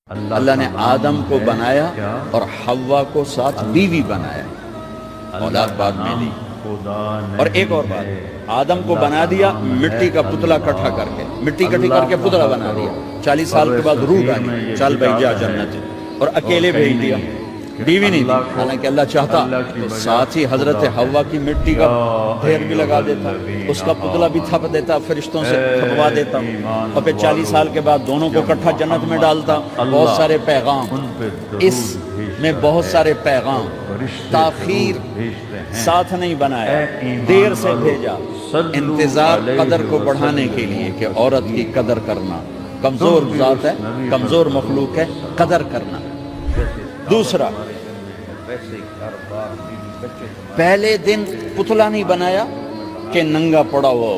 اللہ نے آدم کو بنایا اور حوا کو ساتھ بیوی بنایا، اولاد بعد میں دی۔ اور ایک اور بات، آدم کو بنا دیا مٹی کا پتلا کٹھا کر کے، مٹی کٹھی کر کے پتلا بنا دیا، 40 سال کے بعد روح ڈالی، چل بھائی جا جنت، اور اکیلے بھیج دیا، بیوی نہیں دی۔ حالانکہ اللہ چاہتا تو ساتھ ہی حضرت حوا کی مٹی کا ڈھیر بھی لگا دیتا، اس کا پتلا بھی تھپ دیتا، فرشتوں سے تھپوا دیتا، اور پھر 40 سال کے بعد دونوں کو کٹھا جنت میں ڈالتا۔ بہت سارے پیغام اس میں، بہت سارے پیغام، تاخیر ساتھ نہیں بنایا، دیر سے بھیجا، انتظار قدر کو بڑھانے کے لیے کہ عورت کی قدر کرنا، کمزور ذات ہے، کمزور مخلوق ہے، قدر کرنا۔ دوسرا، پہلے دن پتلا نہیں بنایا کہ ننگا پڑا ہو،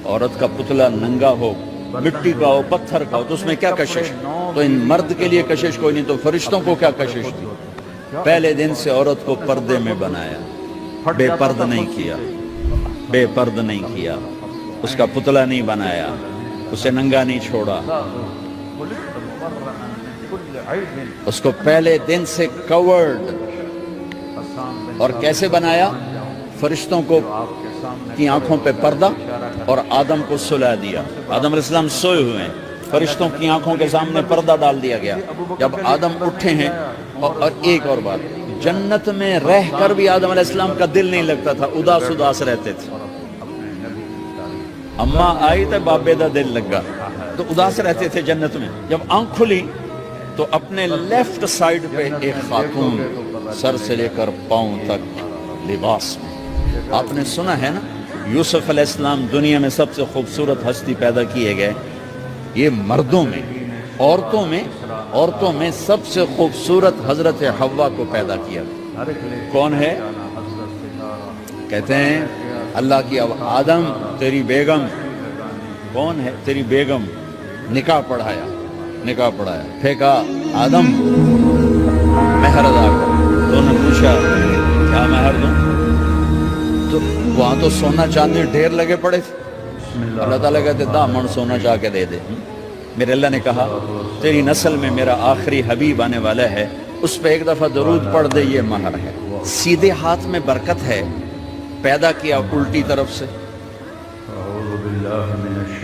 عورت کا پتلا ننگا ہو، مٹی کا ہو، پتھر کا ہو، تو اس میں کیا کشش؟ تو ان مرد کے لیے کشش کوئی نہیں، تو فرشتوں کو کیا کشش تھی؟ پہلے دن سے عورت کو پردے میں بنایا، بے پرد نہیں کیا، بے پرد نہیں کیا، اس کا پتلا نہیں بنایا، اسے ننگا نہیں چھوڑا، اس کو پہلے دن سے کورڈ۔ اور کیسے بنایا؟ فرشتوں کو کی آنکھوں پہ پردہ، اور آدم کو سلا دیا۔ آدم علیہ السلام سوئے ہوئے ہیں، فرشتوں کی آنکھوں کے سامنے پردہ ڈال دیا گیا۔ جب آدم اٹھے ہیں، اور ایک اور بات، جنت میں رہ کر بھی آدم علیہ السلام کا دل نہیں لگتا تھا، اداس اداس رہتے تھے۔ اماں آئی تو بابے دا دل لگا، تو اداس رہتے تھے جنت میں۔ جب آنکھ کھلی تو اپنے لیفٹ سائیڈ پہ ایک خاتون سر سے لے کر پاؤں تک لباس میں۔ آپ نے سنا ہے نا، یوسف علیہ السلام دنیا میں سب سے خوبصورت ہستی پیدا کیے گئے، یہ مردوں میں، عورتوں میں سب سے خوبصورت حضرت حوا کو پیدا کیا۔ کون ہے؟ کہتے ہیں اللہ کی آدم تیری بیگم کون ہے؟ تیری بیگم، نکاح پڑھایا، پھینکا آدم مہر ادا کر، تو نے پوچھا کیا مہر دوں؟ تو وہاں تو سونا چاندی ڈھیر لگے پڑے تھے، اللہ تعالیٰ کہتے دامن سونا چاہ کے دے دے۔ میرے اللہ نے کہا تیری نسل میں میرا آخری حبیب آنے والا ہے، اس پہ ایک دفعہ درود پڑھ دے، یہ مہر ہے۔ سیدھے ہاتھ میں برکت ہے، پیدا کیا الٹی طرف سے۔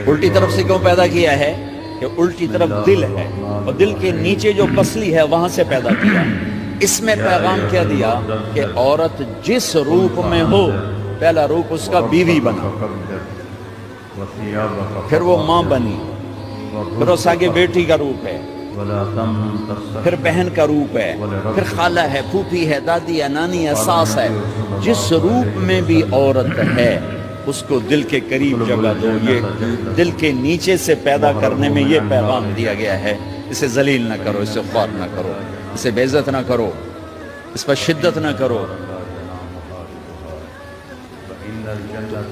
الٹی طرف سے کیوں پیدا کیا ہے؟ کہ الٹی طرف دل ہے، اور دل کے نیچے جو پسلی ہے وہاں سے پیدا کیا۔ اس میں پیغام کیا دیا کہ عورت جس روپ میں ہو، پہلا روپ اس کا بیوی بنا، پھر وہ ماں بنی، پھر اس آگے بیٹی کا روپ ہے، پھر بہن کا روپ ہے، پھر خالہ ہے، پھوپھی ہے، دادی ہے، نانی ہے، ساس ہے۔ جس روپ میں بھی عورت ہے اس کو دل کے قریب جگہ دو۔ یہ دل کے نیچے سے پیدا کرنے میں یہ پیغام دیا گیا ہے، اسے ذلیل نہ کرو، اسے خوار نہ کرو، اسے بے عزت نہ کرو، اس پر شدت نہ کرو۔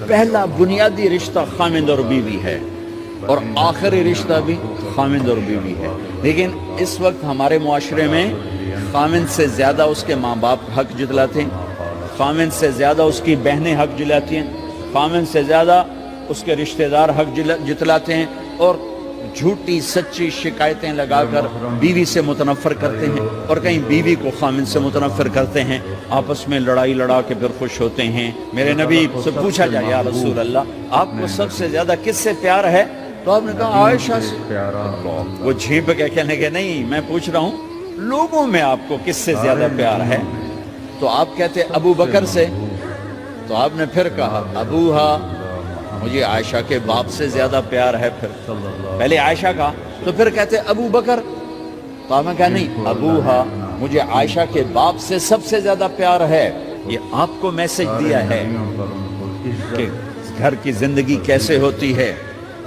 پہلا بنیادی رشتہ خامند اور بیوی ہے، اور آخری رشتہ بھی خامند اور بیوی ہے۔ لیکن اس وقت ہمارے معاشرے میں خامند سے زیادہ اس کے ماں باپ حق جتلاتے ہیں، خامند سے زیادہ اس کی بہنیں حق جلاتی ہیں، خامند سے زیادہ اس کے رشتہ دار حق جتلاتے ہیں، اور جھوٹی سچی شکایتیں لگا کر بیوی سے متنفر کرتے ہیں، اور کہیں بیوی کو خامند سے متنفر کرتے ہیں، آپس میں لڑائی لڑا کے پھر خوش ہوتے ہیں۔ میرے نبی سے پوچھا جائے یا رسول اللہ آپ کو سب سے زیادہ کس سے پیار ہے؟ تو آپ نے کہا عائشہ سے۔ وہ جھیپ کے کہنے کے نہیں، میں پوچھ رہا ہوں لوگوں میں آپ کو کس سے زیادہ پیار ہے؟ تو آپ کہتے ابو بکر سے۔ تو آپ نے پھر کہا ابوہا، مجھے عائشہ کے باپ سے زیادہ پیار ہے۔ پھر پہلے عائشہ کا، تو پھر کہتے ابو بکر۔ تو آپ نے کہا نہیں، ابوہا، مجھے عائشہ کے باپ سے سب سے زیادہ پیار ہے۔ یہ آپ کو میسج دیا ہے کہ گھر کی زندگی کیسے ہوتی ہے،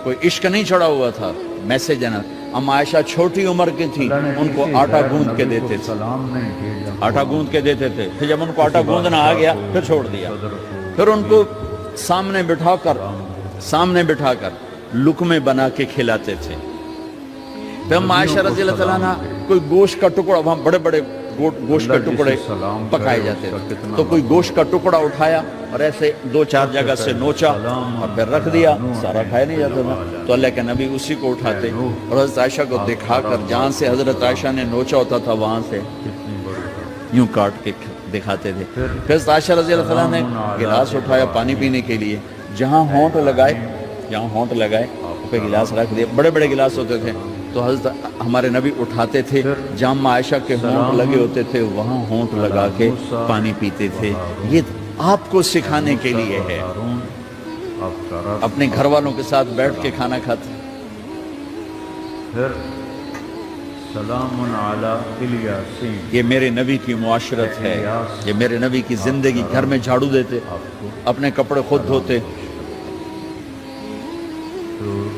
کوئی عشق نہیں چڑھا ہوا تھا، میسج ہے نا۔ ہم عائشہ چھوٹی عمر کی تھی، ان کو آٹا گوندھ کے دیتے تھے، آٹا گوندھ کے دیتے تھے، پھر جب ان کو آٹا گوندھنا آ گیا پھر چھوڑ دیا، پھر ان کو سامنے بٹھا کر لقمے بنا کے کھلاتے تھے۔ پھر ہم عائشہ رضی اللہ تعالیٰ عنہ کوئی گوشت کا ٹکڑا، وہاں بڑے بڑے گوشت کے ٹکڑے پکائے جاتے تھے. تو کوئی گوشت کا ٹکڑا اٹھایا اور ایسے 2-4 جگہ سے نوچا اور پھر رکھ دیا, سارا کھایا نہیں جاتا تھا. تو اللہ کے نبی اسی کو اٹھاتے اور حضرت عائشہ کو دکھا کر جہاں سے حضرت عائشہ نے نوچا ہوتا تھا وہاں سے یوں کاٹ کے دکھاتے تھے. پھر حضرت عائشہ رضی اللہ عنہ نے گلاس اٹھایا پانی پینے کے لیے, جہاں ہونٹ لگائے پہ گلاس رکھ دیا. بڑے بڑے گلاس ہوتے تھے تو حضرت ہمارے نبی اٹھاتے تھے, جہاں عائشہ کے ہونٹ لگے ہوتے تھے وہاں ہونٹ لگا کے پانی پیتے تھے. یہ آپ کو سکھانے کے لیے ہے. اپنے گھر والوں کے ساتھ بیٹھ کے کھانا کھاتے. پھر سلام علی الیاسین, یہ میرے نبی کی معاشرت ہے, یہ میرے نبی کی زندگی. گھر میں جھاڑو دیتے, اپنے کپڑے خود دھوتے,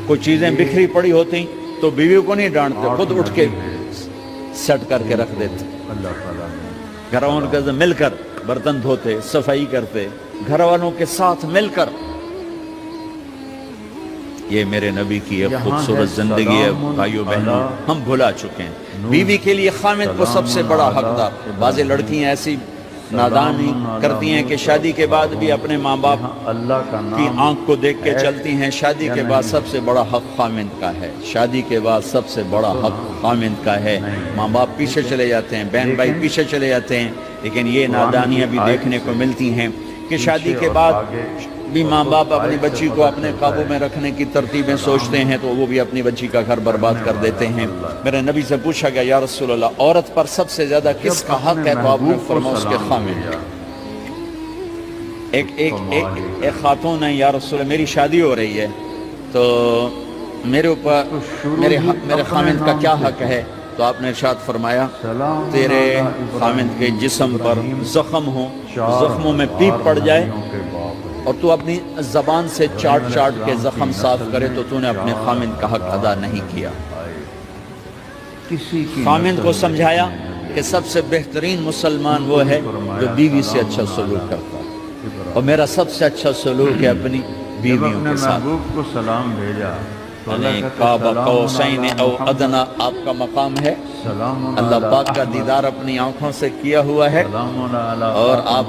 کوئی چیزیں بکھری پڑی ہوتی تو بیوی کو نہیں ڈانٹتے, خود اٹھ کے سیٹ کر کے رکھ دیتے. اللہ تعالیٰ نے گھر والوں کے ساتھ مل کر برتن دھوتے, صفائی کرتے, گھر والوں کے ساتھ مل کر. یہ میرے نبی کی ایک خوبصورت زندگی ہے بھائیو بہنوں. ہم بھلا چکے ہیں بیوی کے لیے خامد کو سب سے بڑا حقدار. بعضی لڑکیاں ایسی نادانی کرتی ہیں کہ شادی کے بعد بھی اپنے ماں باپ کی آنکھ کو دیکھ کے چلتی ہیں. شادی کے بعد سب سے بڑا حق خامد کا ہے. شادی کے بعد سب سے بڑا حق خامد کا ہے. ماں باپ پیچھے چلے جاتے ہیں, بہن بھائی پیچھے چلے جاتے ہیں. لیکن یہ نادانیاں بھی دیکھنے کو ملتی ہیں کہ شادی کے بعد بھی ماں باپ اپنی بچی کو اپنے قابو میں رکھنے کی ترتیبیں سوچتے ہیں تو وہ بھی اپنی بچی کا گھر برباد کر دیتے ہیں. میرے نبی سے پوچھا گیا یا رسول اللہ عورت پر سب سے زیادہ کس کا حق ہے؟ تو آپ نے فرمایا اس کے خامد. ایک خاتون ہے, یا رسول اللہ میری شادی ہو رہی ہے تو میرے اوپر میرے خامد کا کیا حق ہے؟ تو آپ نے ارشاد فرمایا تیرے خامد کے جسم پر زخم ہو, زخموں میں پیپ پڑ جائے اور تو اپنی زبان سے چاٹ کے زخم صاف کرے تو تو نے اپنے خامد کا حق ادا نہیں کیا. خامد کو سمجھایا کہ سب سے بہترین مسلمان وہ ہے جو بیوی سے اچھا سلوک کرتا ہے, اور میرا سب سے اچھا سلوک ہے اپنی بیویوں کے ساتھ. محبوب کو سلام بھیجا, قاب قوسین او ادنا آپ کا مقام ہے. اللہ پاک کا دیدار اپنی آنکھوں سے کیا ہوا ہے, اور آپ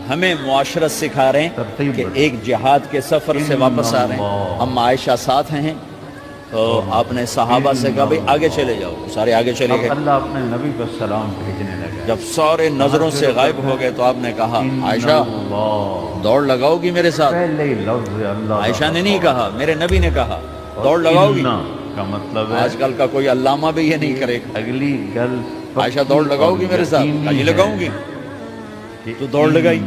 ہمیں معاشرت سکھا رہے ہیں کہ ایک جہاد کے سفر سے واپس آ رہے ہیں. ہم عائشہ ساتھ ہیں تو آپ نے صحابہ سے کہا بھئی آگے چلے جاؤ, سارے آگے چلے گئے. اللہ اپنے نبی پر سلام بھیجنے لگا. جب سارے نظروں سے غائب ہو گئے تو آپ نے کہا عائشہ دوڑ لگاؤ گی میرے ساتھ؟ پہلے لفظ اللہ عائشہ نے نہیں کہا, میرے نبی نے کہا دوڑ لگاؤ گی. کا مطلب ہے آج کل کا کوئی علامہ بھی یہ نہیں کرے گا. اگلی گل عائشہ دوڑ لگاؤ گی میرے ساتھ؟ کہا جی لگاؤں گی. تو دوڑ لگائی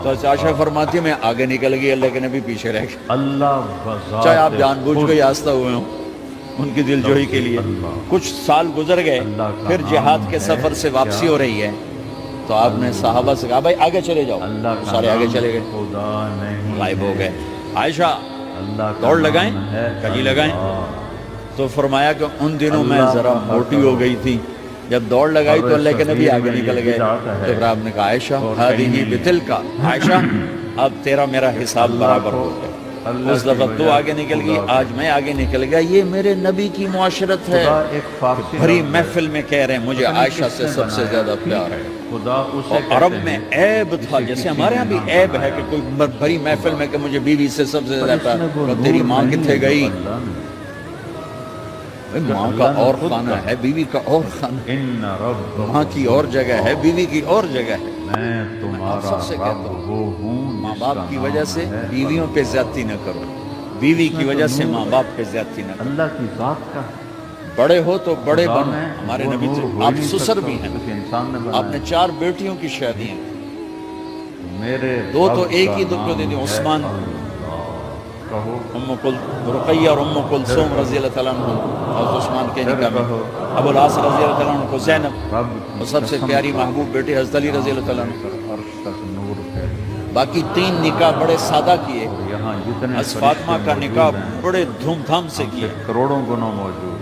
تو عائشہ فرماتی ہے میں آگے نکل گئی, اللہ کے نبی پیچھے رہ گئے. اللہ چاہے آپ جان بوجھ کے آستہ ہوئے ہوں ان کی دل جوئی کے لیے. کچھ سال گزر گئے, پھر جہاد کے سفر سے واپسی ہو رہی ہے تو آپ نے صحابہ سے کہا بھائی آگے چلے جاؤ. سارے آگے چلے گئے, غائب ہو گئے. عائشہ دوڑ لگائیں؟ کہا جی لگائیں. تو فرمایا کہ ان دنوں میں ذرا موٹی ہو گئی تھی, جب دوڑ لگائی تو اللہ کے نبی آگے نکل گئے. تو پھر آپ نے کہا عائشہ ہذہ بتلک, عائشہ اب تیرا میرا حساب برابر ہو گیا. اس دفعہ تو آگے نکل گئی, آج میں آگے نکل گیا. یہ میرے نبی کی معاشرت ہے. بھری محفل میں کہہ رہے ہیں مجھے عائشہ سے سب سے زیادہ پیار ہے. اور عرب میں عیب تھا, جیسے ہمارے ہاں بھی عیب ہے کہ کوئی بھری محفل میں کہ مجھے بیوی سے سب سے زیادہ پیار. تیری ماں کتنے گئی؟ ماں کا اور خانہ ہے, بیوی کا اور خانہ ہے. ماں کی اور جگہ ہے, بیوی کی اور جگہ ہے. میں تمہارا رب وہ ہوں. ماں باپ کی وجہ سے بیویوں پہ زیادتی نہ کرو, بیوی کی وجہ سے ماں باپ پہ زیادتی نہ کرو. اللہ کی ذات کا بڑے ہو تو بڑے بنو. ہمارے نبی آپ سسر بھی ہیں, آپ نے 4 بیٹیوں کی شادی ہیں, میرے 2 تو ایک ہی دکھ کو دے دی, عثمان رقیہ اور ام کلثوم رضی اللہ تعالیٰ عنہ, اور عثمان کے نکاح میں ابو العاص رضی اللہ تعالیٰ عنہ کو زینب, اور سب سے پیاری محبوب بیٹی حضرت علی رضی اللہ تعالیٰ عنہ. باقی 3 نکاح بڑے سادہ کیے. حضرت فاطمہ کا نکاح بڑے دھوم دھام سے کیے. کروڑوں گنوں موجود.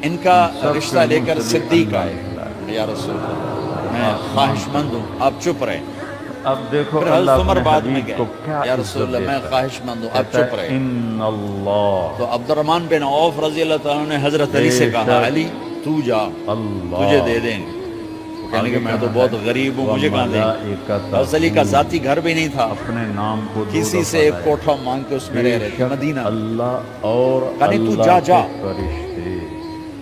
ان کا رشتہ لے کر صدیق آئے, یا رسول اللہ میں خواہش مند ہوں, آپ چپ رہے. اب دیکھو پھر حضرت عمر بعد میں گئے, یا رسول اللہ میں خواہش مند ہوں, آپ چپ رہے. ان اللہ. تو عبد الرحمن بن عوف رضی اللہ تعالیٰ نے حضرت علی سے کہا علی تو جا اللہ تجھے دے دیں گے. وہ کہنے کہ میں تو بہت غریب ہوں, مجھے کہاں دیں گے. حضرت علی کا ذاتی گھر بھی نہیں تھا, اپنے نام کو کسی سے ایک کوٹھا مانگ کے اس میں رہ رہے تھے. مدینہ اللہ اور کہنے تو اللہ جا جا. کے فرشتے.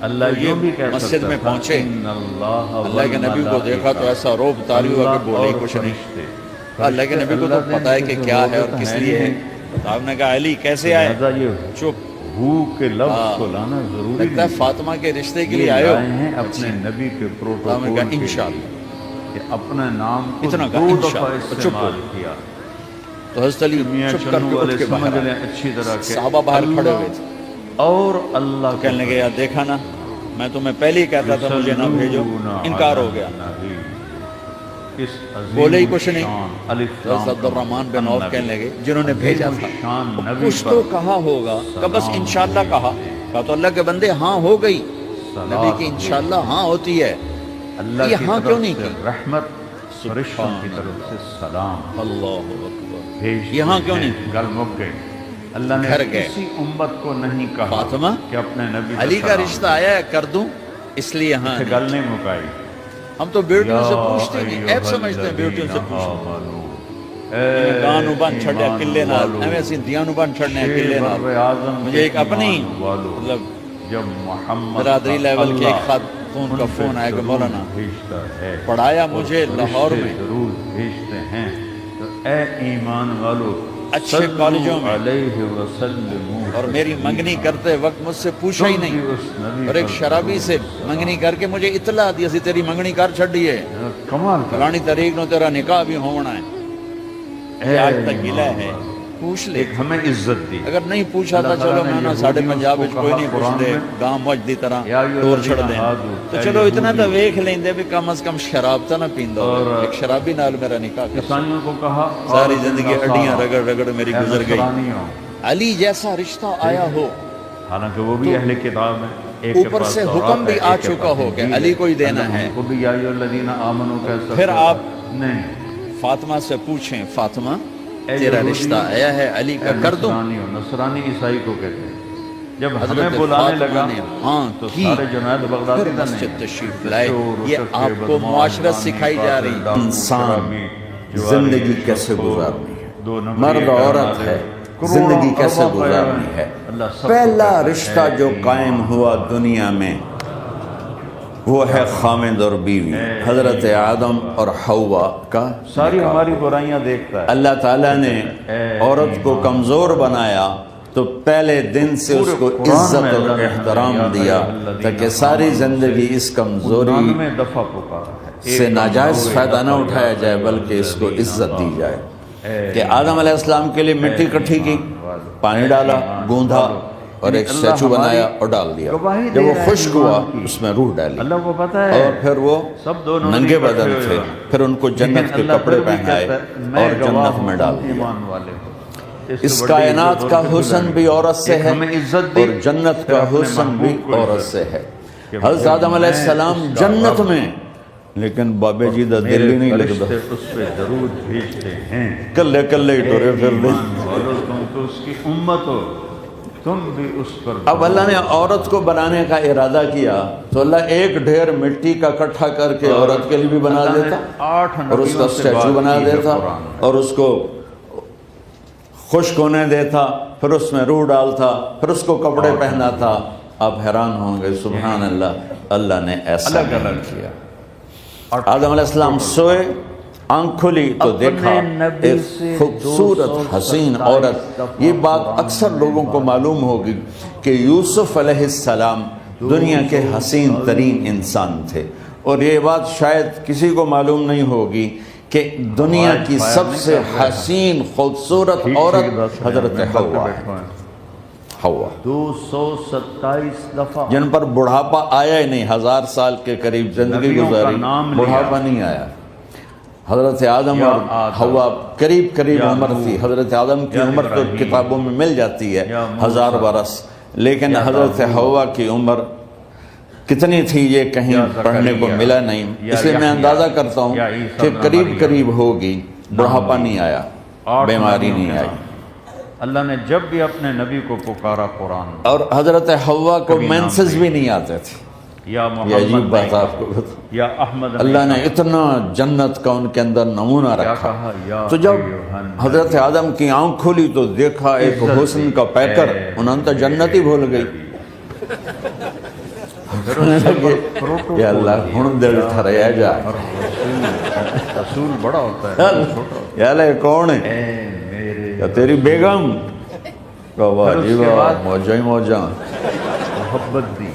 اللہ تو یہ یوں بھی کہہ مسجد سکتا میں تھا، پہنچے, ان اللہ کے نبی کو دیکھا تو ایسا روب طاری ہوا کہ بولے ہی کچھ نہیں. اللہ کے نبی کو تو پتا ہے کہ کیا ہے اور کس لیے ہے. آپ نے کہا علی کیسے آئے؟ چپ. ہو کے لفظ کو لانا ضروری لگتا ہے نہیں. فاطمہ کے رشتے کے لیے یہ آئے ہو. لائے ہیں اپنے نبی کے آپ نے پروٹوکول کہا کے لیے انشاءاللہ. کہ اپنے نام کو اتنا کہا دو دفعہ انشاءاللہ. چپ استعمال ہو. کیا. تو حضرت علی میاں چپ کر چنو کے والے اٹھ کے سمجھ باہر لیں آئے. اچھی طرح کے صحابہ باہر کھڑے ہوئے تھے. اور اللہ کے کہنے لگے یار دیکھا نا, میں تمہیں پہلے ہی کہتا تھا مجھے نہ بھیجو, انکار ہو گیا. بولے ہی کچھ نہیں. حضرت عبد الرحمن بن عوف کہنے لگے جنہوں نے بھیجا تھا, کچھ تو کہا ہوگا. کہ بس انشاءاللہ کہا تو اللہ کے بندے ہاں ہو گئی. نبی کی انشاءاللہ ہاں ہوتی ہے. اللہ یہ کی ہاں طرف کیوں نہیں سے کی؟ رحمت, فرشتوں کی طرف سے سلام اللہ اکبر. بھیجتے یہاں کیوں ہیں. نہیں؟ گل مک گئی. اللہ نے گھر گئے. کسی امت کو نہیں کہا فاطمہ کہ اپنے نبی علی کا سلام رشتہ آیا ہے کر دوں, اس لیے ہاں سے نہیں. گل نہیں مکائی. ہم تو بیٹیوں سے پوچھتے نہیں, ایپ سمجھتے ہیں بیٹیوں سے پوچھتے. گانو بن چھڑیا کلے نال, ایویں اسی دیانو بن چھڑنے ہیں کلے نال. مجھے ایک اپنی مطلب جب محمد برادری لیول کے ایک خاتون کا فون آیا کہ مولانا بھیجتا ہے, پڑھایا مجھے لاہور میں ضرور بھیجتے ہیں, تو اے ایمان والو اچھے کالجوں میں, علیہ وسلم, اور میری منگنی کرتے وقت مجھ سے پوچھا ہی نہیں. اور ایک شرابی سے منگنی کر کے مجھے اطلاع دی سی تیری منگنی کر چھڑی ہے, کمال فلانی تاریخ نو تیرا نکاح بھی ہونا ہے. یہ آج تک گلا ہے, پوچھ لے. ایک ہمیں عزت دی. اگر نہیں پوچھا تھا چلو میں نا ساڑھے پنجاب وچ کوئی نہیں پوچھتے, گاں مجھ دی طرح ٹور چھڑ دیں, تو چلو اتنا تو ویکھ لیندے بھی کم از کم شراب تو نہ پیندا. ایک شرابی نال میرا نکاح کر, عیسائیوں کو کہا ساری زندگی ہڈیاں رگڑ رگڑ میری گزر گئی. علی جیسا رشتہ آیا ہو, حالانکہ وہ بھی اہل کتاب ہے, اوپر سے حکم بھی آ چکا ہو کہ علی کو ہی دینا ہے. پھر آپ نہیں فاطمہ سے پوچھیں, فاطمہ تیرا رشتہ آیا ہے علی کا کر دوں. نصرانی عیسائی کو کہتے ہیں. جب ہمیں حضرت بلانے فاطمہ لگا نے ہاں تو کی, سارے جنید بغدادی پھر کا مسجد نہیں. تشریف لائے. یہ آپ کو معاشرت سکھائی جا رہی ہے. انسان زندگی کیسے گزارنی ہے, مرد عورت ہے, زندگی کیسے گزارنی ہے. پہلا رشتہ جو قائم ہوا دنیا میں وہ ہے خامد اور بیوی, حضرت آدم اور حوا کا. ساری ہماری برائیاں دیکھتا ہے. اللہ تعالیٰ نے عورت کو کمزور بنایا تو پہلے دن سے اس کو عزت اور احترام دیا تاکہ ساری زندگی اس کمزوری دفعہ پکارا ہے سے ناجائز فائدہ نہ اٹھایا جائے بلکہ اس کو عزت دی جائے. کہ آدم علیہ السلام کے لیے مٹی اکٹھی کی, پانی ڈالا, گوندھا اور ایک سٹیچو بنایا اور ڈال دیا. جب وہ خشک ہوا اس میں روح ڈالی, اللہ کو پتہ ہے. اور پھر وہ ننگے بدن تھے, پھر ان کو جنت کے کپڑے پہنائے اور جنت میں ڈال دیا. اس کائنات کا حسن بھی عورت سے ہے اور جنت کا حسن بھی عورت سے ہے. حضرت آدم علیہ السلام جنت میں, لیکن بابے جی دا دل ہی نہیں لگتا, اس پہ ضرور بھیجتے ہیں. کلے کلے ہی ٹورے پھر دے. تم تو اس کی امت ہو, تم بھی اس پر. اب اللہ نے عورت کو بنانے کا ارادہ کیا تو اللہ ایک ڈھیر مٹی کا اکٹھا کر کے عورت کے لیے بھی بنا دیتا اور اس کا اسٹیچو بنا دیتا اور اس کو خشک ہونے دیتا, پھر اس میں روح ڈالتا, پھر اس کو کپڑے پہناتا. آپ حیران ہوں گے سبحان اللہ, اللہ نے ایسا نہیں کیا. آدم علیہ السلام سوئے, آنکھ کھلی تو دیکھا ایک خوبصورت حسین عورت. یہ بات اکثر لوگوں کو معلوم ہوگی کہ یوسف علیہ السلام دنیا کے حسین ترین انسان تھے, اور یہ بات شاید کسی کو معلوم نہیں ہوگی کہ دنیا کی سب سے حسین خوبصورت عورت حضرت حوا ہے. حوا 227 دفعہ جن پر بڑھاپا آیا ہی نہیں, 1000 سال کے قریب زندگی گزاری, بڑھاپا نہیں آیا. حضرت آدم اور حوا قریب قریب عمر تھی. حضرت آدم کی عمر تو کتابوں میں مل جاتی ہے 1000 برس, لیکن حضرت حوا کی عمر کتنی تھی یہ کہیں پڑھنے کو ملا نہیں. اس لیے میں اندازہ کرتا ہوں کہ قریب قریب ہوگی, بڑھاپا نہیں آیا, بیماری نہیں آئی. اللہ نے جب بھی اپنے نبی کو پکارا قرآن, اور حضرت حوا کو مینسز بھی نہیں آتے تھے. یا یہ عجیب محمد بات نہیں آپ کو بتا، یا احمد اللہ نے اتنا جنت کا ان کے اندر نمونہ کیا رکھا. کہا؟ یا تو جب ایھا الناس، حضرت آدم کی آنکھ کھلی تو دیکھا ایک عزت حسن دی، کا پیکر، اے انہوں نے تو جنت ہی بھول گئی. یا اللہ ہن دل ٹھریا جا. رسول بڑا ہوتا ہے، یا اللہ کون ہے؟ اے میرے یا تیری بیگم. واہ جی اس کے واہ، بعد موجاں ہی موجاں. محبت دی.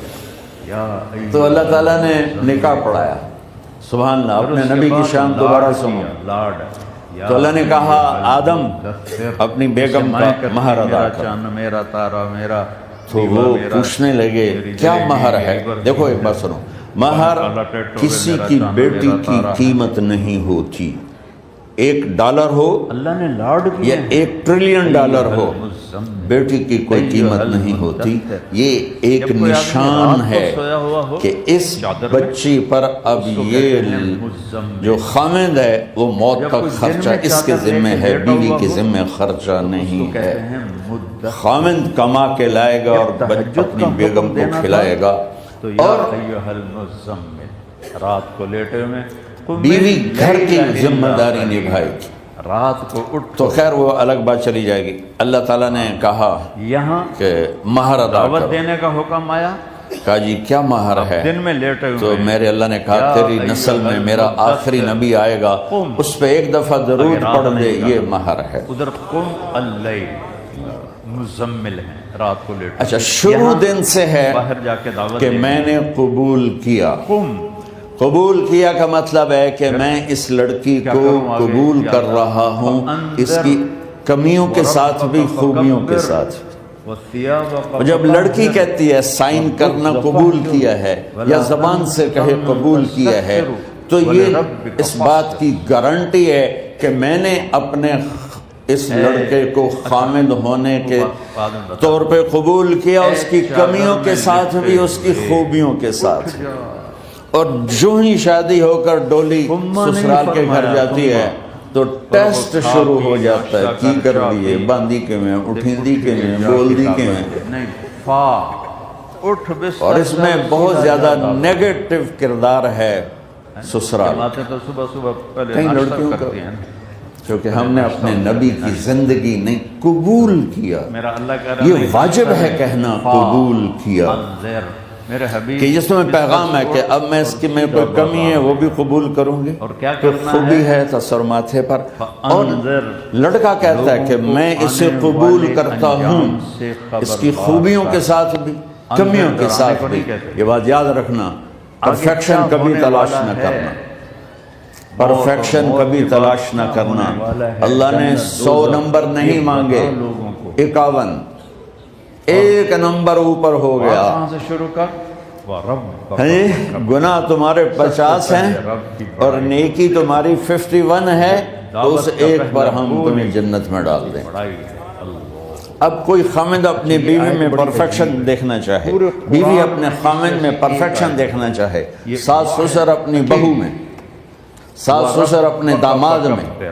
یا تو اللہ تعالیٰ نے نکاح پڑھایا. سبحان اللہ. اپنے نبی کی شان دوبارہ سنو. تو اللہ نے کہا آدم اپنی بیگم کا مہر ادا کر. چاند میرا، تارا میرا. تو وہ پوچھنے لگے کیا مہر ہے. دیکھو ایک بات سنو، مہر کسی کی بیٹی کی قیمت نہیں ہوتی. $1 ہو اللہ نے لاڈ یا $1 ٹریلین ہو، بیٹی کی کوئی قیمت نہیں ہوتی. یہ ایک نشان ہے کہ اس بچی پر اب یہ جو خامند ہے وہ موت کا خرچہ اس کے ذمہ ہے، بیوی کے ذمہ خرچہ نہیں ہے. خامند کما کے لائے گا اور اپنی بیگم کو کھلائے گا. اور رات کو لیٹے میں بیوی گھر کی ذمہ داری نبھائے گی. رات کو اٹھ تو خیر وہ الگ بات چلی جائے گی. اللہ تعالیٰ نے کہا یہاں کہ مہر ادا دعوت کرو. دینے کا حکم آیا. کہا جی کیا مہر ہے؟ دن میں لیٹے تو ہوئے میرے اللہ نے کہا تیری نسل میں میرا آخری نبی آئے گا، اس پہ ایک دفعہ درود پڑھ دے، یہ مہر ہے. ادھر قم اللیل مزمل ہیں، رات کو لیٹے. اچھا شروع دن سے ہے باہر جا کے دعوت کہ میں نے قبول کیا. قبول کیا کا مطلب ہے کہ میں اس لڑکی کو قبول کر رہا ہوں، اس کی کمیوں کے ساتھ بھی خوبیوں کے ساتھ. جب لڑکی کہتی ہے سائن کرنا قبول کیا ہے یا زبان سے کہے قبول کیا ہے، تو یہ اس بات کی گارنٹی ہے کہ میں نے اپنے اس لڑکے کو خامد ہونے کے طور پہ قبول کیا، اس کی کمیوں کے ساتھ بھی اس کی خوبیوں کے ساتھ. اور جو ہی شادی ہو کر ڈولی سسرال کے گھر جاتی ہے تو ٹیسٹ شروع ہو جاتا ہے. کی کر دیئے، باندھی کے میں، اٹھیندی کے میں، بول دی کے میں. اور اس میں بہت زیادہ نیگیٹو کردار ہے سسرال. تو صبح صبح پہلے کئی لڑکیوں کا، کیونکہ ہم نے اپنے نبی کی زندگی نہیں قبول کیا. میرا اللہ کہہ رہا یہ واجب ہے کہنا قبول کیا، میرے حبیب کہ جس میں پیغام ہے کہ اب میں اس کی میں کوئی کمی ہے وہ بھی قبول کروں گی، اور کیا کوئی کرنا خوبی ہے تو سر ماتھے پر. اور لڑکا کہتا ہے کہ میں اسے قبول کرتا ہوں، اس کی خوبیوں کے ساتھ بھی کمیوں کے ساتھ بھی. یہ بات یاد رکھنا، پرفیکشن کبھی تلاش نہ کرنا، پرفیکشن کبھی تلاش نہ کرنا. اللہ نے 100 نمبر نہیں مانگے، 51، ایک نمبر اوپر ہو گیا. کہاں سے شروع کر؟ گناہ تمہارے 50 ہیں اور نیکی تمہاری 51 ہے، تو اس ایک پر ہم تمہیں جنت میں ڈال دیں. اب کوئی خامد اپنی بیوی میں پرفیکشن دیکھنا چاہے، بیوی اپنے خامد میں پرفیکشن دیکھنا چاہے، ساس سسر اپنی بہو میں، ساس سسر اپنے داماد میں،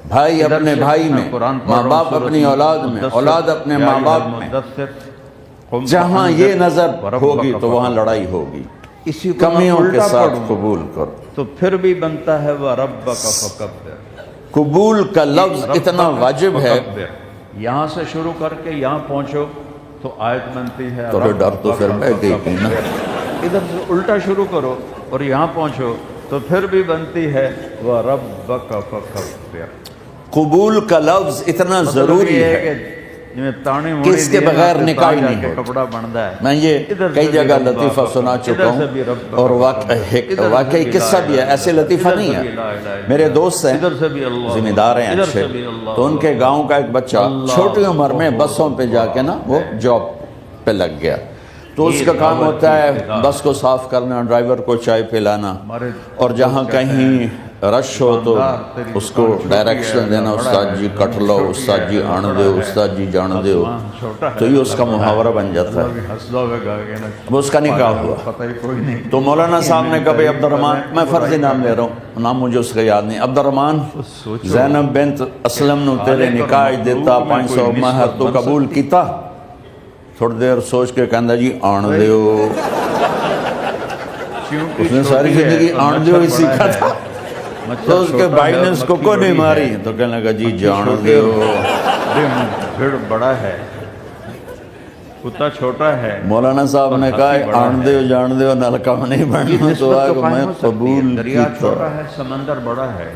بھائی اپنے بھائی میں، ماں باپ اپنی اولاد میں، اولاد اپنے ماں باپ میں. جہاں یہ نظر ہوگی تو وہاں لڑائی ہوگی. اسی کمیوں کے ساتھ قبول کرو. تو پھر بھی بنتا ہے وَرَبَّكَ فَكَبِّرْ. قبول کا لفظ اتنا واجب ہے. یہاں سے شروع کر کے یہاں پہنچو تو آیت بنتی ہے. تو ڈر تو پھر میں گئی تھی نا. ادھر سے الٹا شروع کرو اور یہاں پہنچو تو پھر بھی بنتی ہے وَرَبَّكَ فَكَبِّرْ. قبول کا لفظ اتنا ضروری ہے کہ اس کے بغیر نکاح نہیں ہوتا. کپڑا بنتا ہے. میں یہ کئی جگہ لطیفہ سنا چکا ہوں اور واقعی قصہ بھی ہے، ایسے لطیفہ نہیں ہے. میرے دوست ہیں، ذمہ دار ہیں اچھے، تو ان کے گاؤں کا ایک بچہ چھوٹی عمر میں بسوں پہ جا کے نا وہ جاب پہ لگ گیا. تو اس کا کام ہوتا ہے بس کو صاف کرنا، ڈرائیور کو چائے پلانا، اور جہاں کہیں رش ہو تو اس کو ڈائریکشن دینا، استاد جی کٹ لو، استاد جی آن دے، استاد جی جان دے. تو یہ اس کا محاورہ بن جاتا ہے. وہ اس کا نکاح ہوا تو مولانا صاحب نے کہا بھائی عبد الرحمن، میں فرضی نام لے رہا ہوں، نام مجھے اس کا یاد نہیں، عبد الرحمن زینب بنت اسلم نو تیرے نکاح دیتا 500 مہر تو قبول کیتا. تھوڑی دیر سوچ کے کہندا جی آن دیو. اس نے ساری زندگی آندھے ہوئی سیکھا تھا، تو اس کے بھائی نے اس کو کو نہیں ماری، تو کہنے لگا جی جان دے ہو۔ بھیڑ بڑا ہے، کتا چھوٹا ہے۔ مولانا صاحب نے کہا آندھے ہو جان دے ہو نلکا نہیں بننا، تو آگا میں قبول دریا کیتا۔ چھوٹا ہے، سمندر بڑا ہے،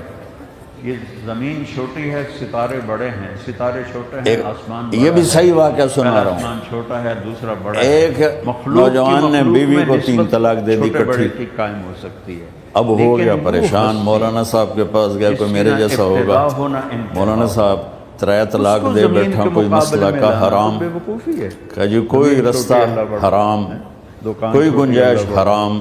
یہ زمین چھوٹی ہے، ستارے بڑے ہیں، ستارے چھوٹے ہیں، آسمان بڑا ہے۔ یہ بھی صحیح واقعہ سنا رہا ہوں۔ آسمان چھوٹا ہے، دوسرا بڑا ہے۔ ایک نوجوان نے بیوی کو 3 طلاق دے دی چھوٹے بڑے کٹھی، کی قائم ہو سکتی ہے۔ اب ہو گیا پریشان، مولانا صاحب کے پاس گیا، کوئی میرے جیسا ہوگا۔ مولانا صاحب 3 طلاق دے بیٹھا، کوئی مسئلہ کا حرام، کہا جی کوئی رستہ حرام، کوئی گنجائش حرام۔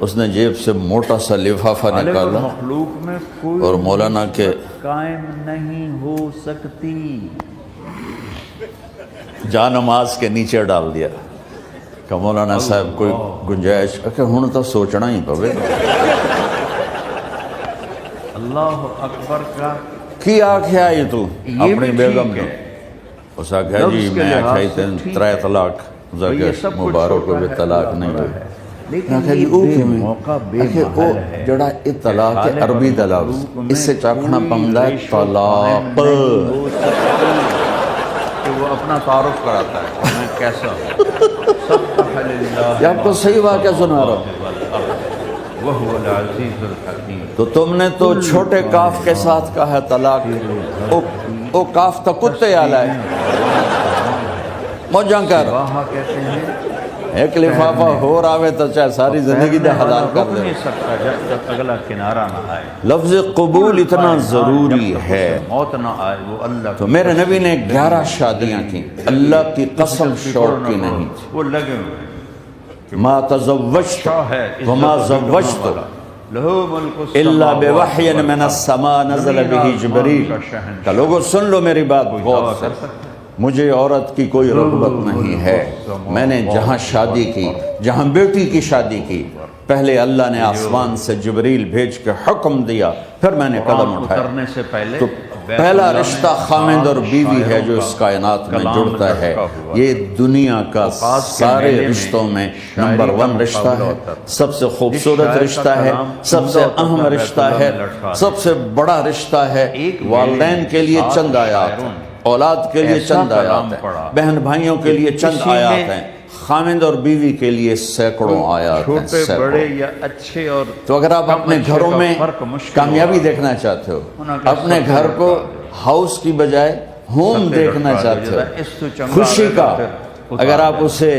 اس نے جیب سے موٹا سا لفافہ نکالا مخلوق میں کوئی اور مولانا کے قائم نہیں ہو سکتی، جا نماز کے نیچے ڈال دیا کہ مولانا صاحب کوئی گنجائش، کہ ہن تو سوچنا ہی پوے اللہ اکبر کا کی آکھیا یہ تو یہ اپنی بھی بیگم ٹھیک نے، ہے۔ اس آکھیا جی لفظ کے میں لحاظ آکھائی سے تین ٹھیک 3 طلاق یہ زکر سب کچھ مبارک چھوٹا ہوئے ہے، طلاق اللہ نہیں بڑا ہوئی۔ ہے۔ لیکن آکھیا جی یہ او بے کیوں موقع بے آکھیا او محل ہے۔ جڑا یہ طلاق ہے خالق عربی اور لفظ، مخلوق میں اس سے چاکھنا کوئی پمدا ہے ریش و قائم طلاق۔ نہیں ہو سکتی۔ تو وہ اپنا تعارف کراتا ہے کہ میں کیسا ہوں۔ سبح للہ یہ آپ کو صحیح واقعہ سنا رہا ہوں۔ وہو العزیز الحکیم۔ تو تم نے تو چھوٹے کاف کے ساتھ کہا ہے طلاق، او کاف تو کتے آلا ہے، موجاں کر واہا کہتے ہیں ایک لفافہ ہو راوے تو چاہے ساری زندگی دے حلال کر رک دے۔ نہیں سکتا جب تک اگلا کنارہ نہ آئے، لفظ قبول اتنا ضروری ہے۔ موت نہ آئے، وہ اللہ تو میرے نبی نے 11 شادیاں کی، اللہ کی قسم شوق کی نہیں، وہ لگے ہوئے ما تزوجت ہے وما زوجت لہو ملک الا بوحی من السماء نزل به جبریل۔ کہ لوگوں سن لو میری بات غور سے، مجھے عورت کی کوئی رغبت نہیں ہے، میں نے جہاں شادی کی، جہاں بیٹی کی شادی کی، پہلے اللہ نے آسمان سے جبریل بھیج کے حکم دیا، پھر میں نے قدم اٹھایا۔ اترنے سے پہلے تو پہلا رشتہ خامند اور بیوی ہے جو اس کائنات میں جڑتا ہے۔ یہ دنیا کا سارے رشتوں میں نمبر 1 رشتہ ہے، سب سے خوبصورت رشتہ ہے، سب سے اہم رشتہ ہے، سب سے بڑا رشتہ ہے۔ والدین کے لیے چند آیات ہیں، اولاد کے لیے چند آیات ہیں، بہن بھائیوں کے لیے چند آیات ہیں، خامند اور بیوی کے لیے سینکڑوں آیات ہیں، چھوٹے سینکڑوں۔ بڑے یا اچھے اور تو اگر آپ اپنے گھروں میں کامیابی دیکھنا چاہتے ہو، اپنے گھر کو ہاؤس کی بجائے ہوم دیکھنا چاہتے ہو، خوشی کا، اگر آپ اسے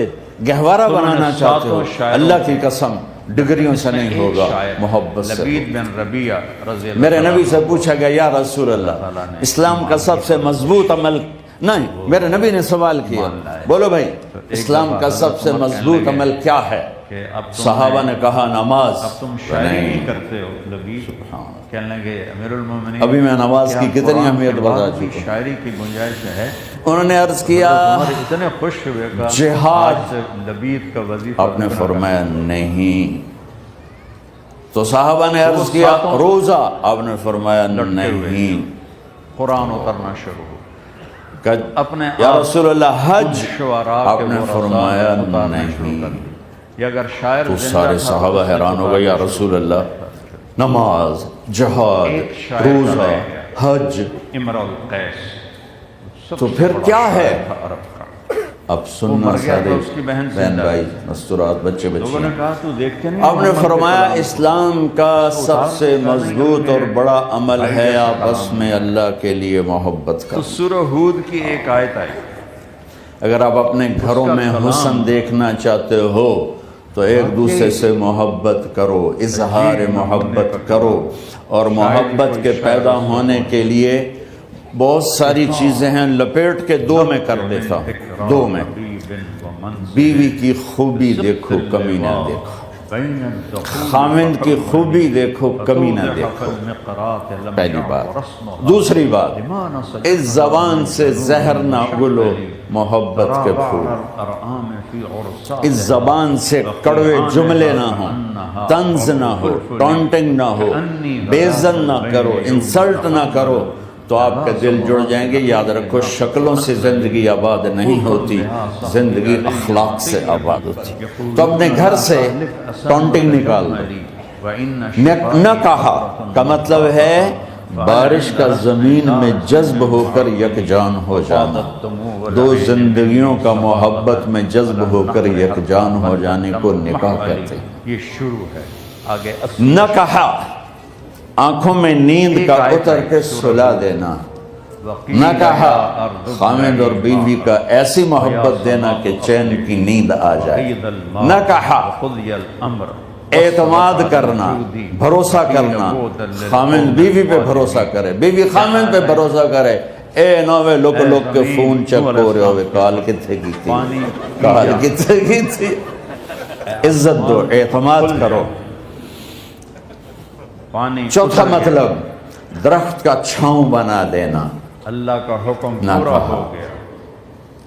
گہوارہ بنانا چاہتے ہو، اللہ کی قسم ڈگریوں سے نہیں ہوگا، محبت سے لبید بن ربیعہ رضی اللہ میرے نبی سے پوچھا گیا یا رسول اللہ اسلام کا سب سے مضبوط عمل، نہیں میرے نبی نے سوال کیا، بولو بھائی اسلام کا سب سے مضبوط عمل کیا ہے؟ کہ اب صحابہ نے کہا نماز۔ تم شاعری نہیں کرتے ہو لبید، کہنے لگے امیر المومنین ابھی میں نماز کی کتنی اہمیت بتا چکا ہوں۔ شاعری کی گنجائش ہے؟ انہوں نے عرض کیا عمر اتنے خوش ہوئے کہ جہاد، آج سے لبید کا وظیفہ آپ نے فرمایا نہیں۔ تو صحابہ نے عرض کیا روزہ، آپ نے فرمایا نہیں۔ قرآن اترنا شروع ہو، کہ اپنے یا رسول اللہ حج، شعراء آپ کے نے وہ فرمایا رسائل اتارنا شروع کر نہیں۔ دیے۔ یہ اگر شاعر تو زندہ سارے تھا صحابہ تو اس نے حیران ہو گئے، یا رسول اللہ نماز، جہاد، ایک شاعر روزہ، کا رہ گیا، حج، امرؤ القیس، سب تو سے پھر بڑا کیا ہے؟ شاعر تھا عرب کا۔ اب سننا مر گیا سارے تو اس کی بہن بہن زندہ بھائی مستورات بچے لوگوں بچے نے کہا تو دیکھتے نہیں آپ نے محمد کے فرمایا کلام اسلام کا سب سے مضبوط اور بڑا عمل ہے آپس میں اللہ کے لیے محبت تو کا۔ سورہ ہود کی ایک آیت آئی، اگر آپ اپنے گھروں میں حسن دیکھنا چاہتے ہو تو ایک دوسرے سے محبت کرو، اظہار محبت کرو، اور محبت کے پیدا ہونے کے لیے بہت ساری چیزیں ہیں، لپیٹ کے 2 میں کر دیتا ہوں، 2 میں۔ بیوی کی خوبی دیکھو، کمی نہ دیکھو، خامند کی خوبی دیکھو، کمی نہ دیکھو، پہلی بات۔ دوسری بات، اس زبان سے زہر نہ گلو محبت کے پھول، اس زبان سے کڑوے جملے نہ ہوں، طنز نہ ہو، ٹونٹنگ نہ ہو، بیزن نہ کرو، انسلٹ نہ کرو، تو آپ کے دل جڑ جائیں گے. یاد رکھو شکلوں سے زندگی آباد نہیں ہوتی, زندگی اخلاق سے آباد ہوتی. تو اپنے گھر سے ٹونٹنگ نکال دو. نہ کہا کا مطلب ہے بارش کا زمین میں جذب ہو کر یکجان ہو جانا. دو زندگیوں کا محبت میں جذب ہو کر یکجان ہو جانے کو نکاح کہتے ہیں. یہ شروع ہے. آگے نہ کہا آنکھوں میں نیند کا اتر کے سلا دینا. نہ کہا خاوند اور بیوی کا ایسی محبت دینا کہ چین کی نیند آ جائے. نہ کہا اعتماد کرنا, بھروسہ کرنا. خاوند بیوی پہ بھروسہ کرے, بیوی خاوند پہ بھروسہ کرے. اے نوے لوگ کے فون چیک ہو رہے ہوئے کال کتنے کی تھی, کال کتنے کی تھی. عزت دو, اعتماد کرو. چوتھا مطلب درخت کا چھاؤں بنا دینا. اللہ کا حکم نہ پورا کہا ہو گیا.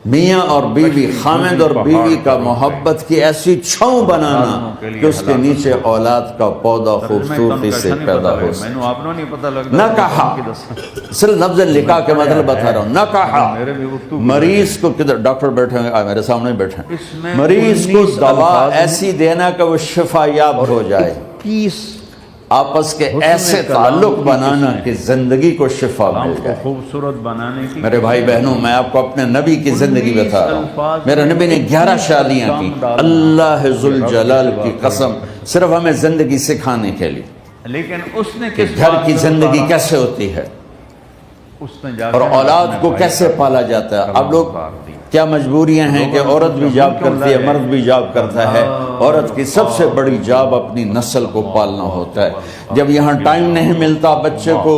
میاں اور بیوی, خاوند اور بیوی کا محبت کی ایسی چھاؤں بنانا کہ اس کے نیچے اولاد کا پودا خوبصورتی سے پیدا ہو سکے. میں آپ نہیں پتہ لگتا. نہ کہا, صرف لفظ نکاح کے مطلب بتا رہا ہوں. نہ کہا مریض کو, کدھر ڈاکٹر بیٹھے ہیں, میرے سامنے بیٹھے ہیں, مریض کو دوا ایسی دینا کہ وہ شفا یاب ہو جائے. آپس کے ایسے تعلق بنانا کہ زندگی کو شفا مل جائے. خوبصورت بنانے کی. میرے بھائی بہنوں, میں آپ کو اپنے نبی کی زندگی بتا رہا ہوں. میرے نبی نے 11 شادیاں کی. اللہ ذوالجلال کی قسم, صرف ہمیں زندگی سکھانے کے لیے لیکن اس نے کہ گھر کی زندگی کیسے ہوتی ہے اور اولاد کو کیسے پالا جاتا ہے. اب لوگ کیا مجبوریاں ہیں کہ عورت بھی جاب کرتی ہے, مرد بھی جاب کرتا ہے. عورت کی سب سے بڑی جاب اپنی نسل کو پالنا ہوتا ہے. جب یہاں ٹائم نہیں ملتا بچے کو,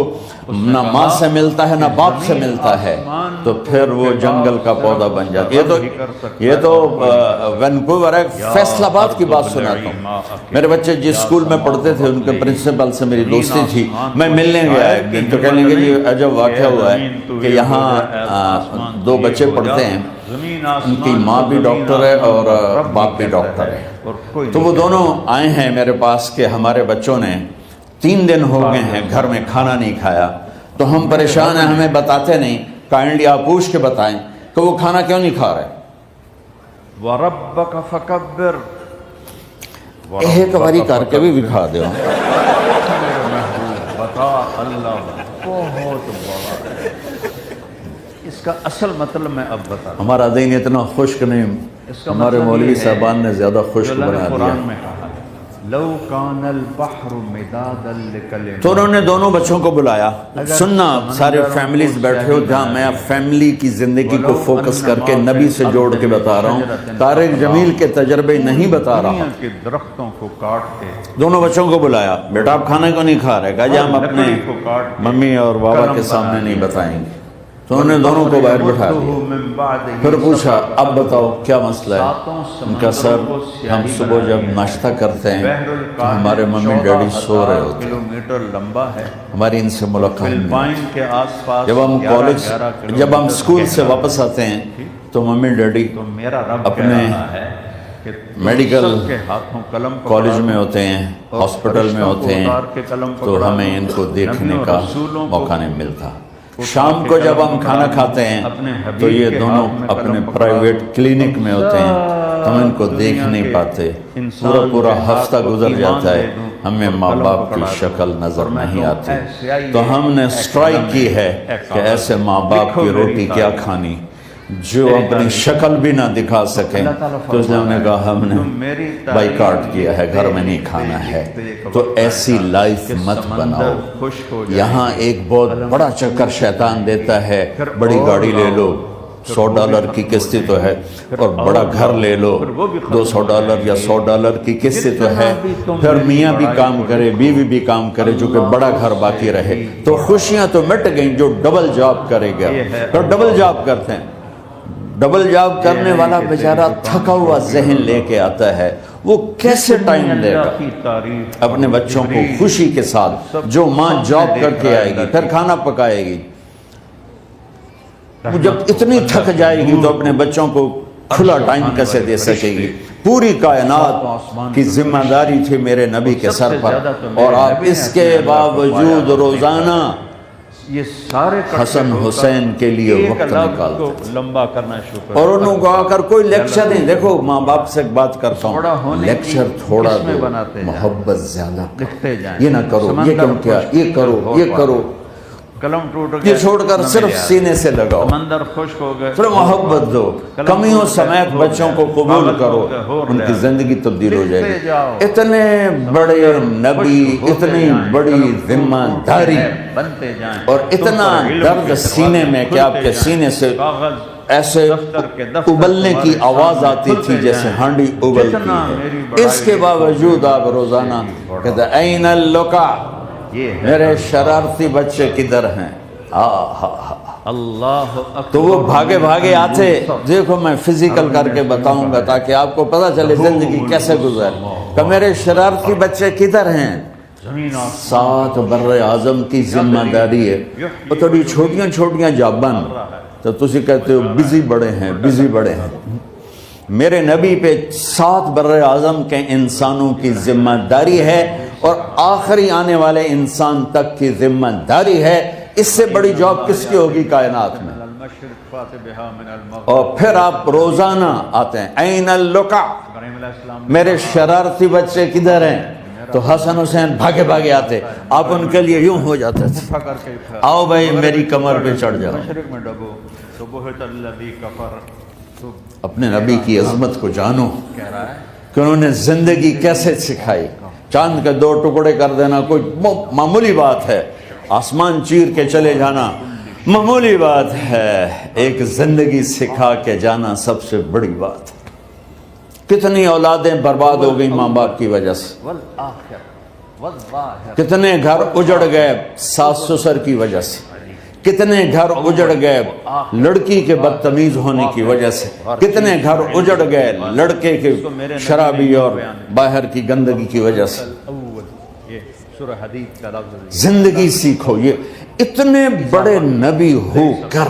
نہ ماں سے ملتا ہے نہ باپ سے ملتا ہے, تو پھر وہ جنگل کا پودا بن جاتا ہے. یہ تو وینکوور ہے, فیصل آباد کی بات سناتا ہوں. میرے بچے جس اسکول میں پڑھتے تھے ان کے پرنسپل سے میری دوستی تھی. میں ملنے گیا ایک دن, تو کہنے لگے یہ عجب واقعہ ہوا ہے کہ یہاں 2 بچے پڑھتے ہیں, ان کی ماں بھی ڈاکٹر ہے اور باپ بھی ڈاکٹر ہے. تو وہ دونوں آئے ہیں میرے پاس کہ ہمارے بچوں نے 3 دن ہو گئے ہیں گھر میں کھانا نہیں کھایا, تو ہم پریشان ہیں, ہمیں بتاتے نہیں. کائنڈلی آپ پوچھ کے بتائیں کہ وہ کھانا کیوں نہیں کھا رہے. وَرَبَّكَ فَكَبِّرْ. ایک باری کر کے بھی دکھا دو. بتا اللہ بہت بڑا. اس کا اصل مطلب میں اب بتا. ہمارا دین اتنا خشک نہیں, ہمارے مولوی صاحبان نے زیادہ خشک بنا دیا. میں کہا لو کان البحر مدادا لکلمات. تو انہوں نے دونوں بچوں کو بلایا. سننا, سارے فیملیز بیٹھے ہو جہاں میں فیملی کی زندگی کو فوکس کر کے نبی سے جوڑ کے بتا رہا ہوں, طارق جمیل کے تجربے نہیں بتا رہا ہوں. کے درختوں کو کاٹ کے دونوں بچوں کو بلایا. بیٹا آپ کھانے کو نہیں کھا رہے, کہا جی ہم اپنے ممی اور بابا کے سامنے نہیں بتائیں گے. تو انہوں نے دونوں کو باہر بٹھا دیا. پھر پوچھا اب بتاؤ کیا مسئلہ ہے. ان کا سر, ہم صبح جب ناشتہ کرتے ہیں تو ہمارے ممی ڈیڈی سو رہے ہوتے ہیں, کلومیٹر لمبا ہے, ہماری ان سے ملاقات نہیں. فلپائن کے آس پاس جب ہم اسکول سے واپس آتے ہیں تو ممی ڈیڈی اپنے میڈیکل کالج میں ہوتے ہیں, ہاسپٹل میں ہوتے ہیں, تو ہمیں ان کو دیکھنے کا موقع نہیں ملتا. شام کو جب ہم کھانا کھاتے ہیں تو یہ دونوں اپنے پرائیویٹ کلینک میں ہوتے ہیں, تو ہم ان کو دیکھ نہیں پاتے. پورا ہفتہ گزر جاتا ہے, ہمیں ماں باپ کی شکل نظر نہیں آتی. تو ہم نے اسٹرائک کی ہے کہ ایسے ماں باپ کی روٹی کیا کھانی جو اپنی شکل بھی نہ دکھا سکیں. تو اس نے انہوں نے کہا ہم نے بائیکاٹ کیا ہے, گھر میں نہیں کھانا ہے. تو ایسی لائف مت بناؤ. یہاں ایک بہت بڑا چکر شیطان دیتا ہے, بڑی گاڑی لے لو, $100 کی قسط تو ہے, اور بڑا گھر لے لو, $200 یا $100 کی قسط تو ہے. پھر میاں بھی کام کرے, بیوی بھی کام کرے, جو کہ بڑا گھر باقی رہے. تو خوشیاں تو مٹ گئیں. جو ڈبل جاب کرے گا, تو ڈبل جاب کرتے ہیں. ڈبل جاب کرنے والا بیچارہ تھکا ہوا ذہن لے کے آتا ہے, وہ کیسے ٹائم دے گا اپنے بچوں کو خوشی کے ساتھ. جو ماں جاب کر کے آئے گی پھر کھانا پکائے گی, وہ جب اتنی تھک جائے گی تو اپنے بچوں کو کھلا ٹائم کیسے دے سکے گی. پوری کائنات کی ذمہ داری تھی میرے نبی کے سر پر, اور آپ اس کے باوجود روزانہ یہ سارے حسن حسین کے لیے وقت نکالتے کو لمبا کرنا شروع کر اور انہوں کو آ کر کوئی لیکچر نہیں. دیکھو ماں باپ سے ایک بات کرتا ہوں, لیکچر تھوڑا دو, محبت زیادہ, لکھتے جائیں. یہ نہ کرو, یہ کیوں کیا, یہ کرو, یہ کرو, قلم ٹوٹ گیا, یہ چھوڑ کر صرف سینے سے لگاؤ, سمندر خشک ہو گئے, پھر محبت دو, کمیوں سمیت بچوں کو قبول کرو, ان کی زندگی تبدیل ہو جائے گی. اتنے بڑے نبی, اتنی بڑی ذمہ داری بنتے جائیں, اور اتنا درد سینے میں کہ آپ کے سینے سے ایسے ابلنے کی آواز آتی تھی جیسے ہانڈی ابلتی ہے. اس کے باوجود آپ روزانہ کہتے ہیں این اللقا, میرے شرارتی بچے کدھر ہیں. اللہ تو وہ بھاگے بھاگے آتے. دیکھو میں فزیکل کر کے بتاؤں گا تاکہ آپ کو پتہ چلے زندگی کیسے گزر, کہ میرے شرارتی بچے کدھر ہیں. 7 بر اعظم کی ذمہ داری ہے, وہ تھوڑی چھوٹیاں چھوٹیاں جابن, تو تسی کہتے ہو بزی بڑے ہیں, بزی بڑے ہیں. میرے نبی پہ 7 بر اعظم کے انسانوں کی ذمہ داری ہے, اور آخری آنے والے انسان تک کی ذمہ داری ہے. اس سے بڑی جاب کس کی ہوگی کائنات میں. اور پھر آپ روزانہ آتے ہیں این اللقا, میرے شرارتی بچے کدھر ہیں. تو حسن حسین بھاگے بھاگے آتے, آپ ان کے لیے یوں ہو جاتے تھے, آؤ بھائی میری کمر پہ چڑھ جاؤ. اپنے نبی کی عظمت کو جانو کہ انہوں نے زندگی کیسے سکھائی. چاند کے 2 ٹکڑے کر دینا کوئی معمولی بات ہے, آسمان چیر کے چلے جانا معمولی بات ہے, ایک زندگی سکھا کے جانا سب سے بڑی بات ہے. کتنی اولادیں برباد ہو گئی ماں باپ کی وجہ سے, کتنے گھر اجڑ گئے ساس سسر کی وجہ سے, کتنے گھر اجڑ گئے لڑکی کے بدتمیز ہونے کی وجہ سے, کتنے گھر اجڑ گئے لڑکے کے شرابی اور باہر کی گندگی کی وجہ سے. زندگی سیکھو. یہ اتنے بڑے نبی ہو کر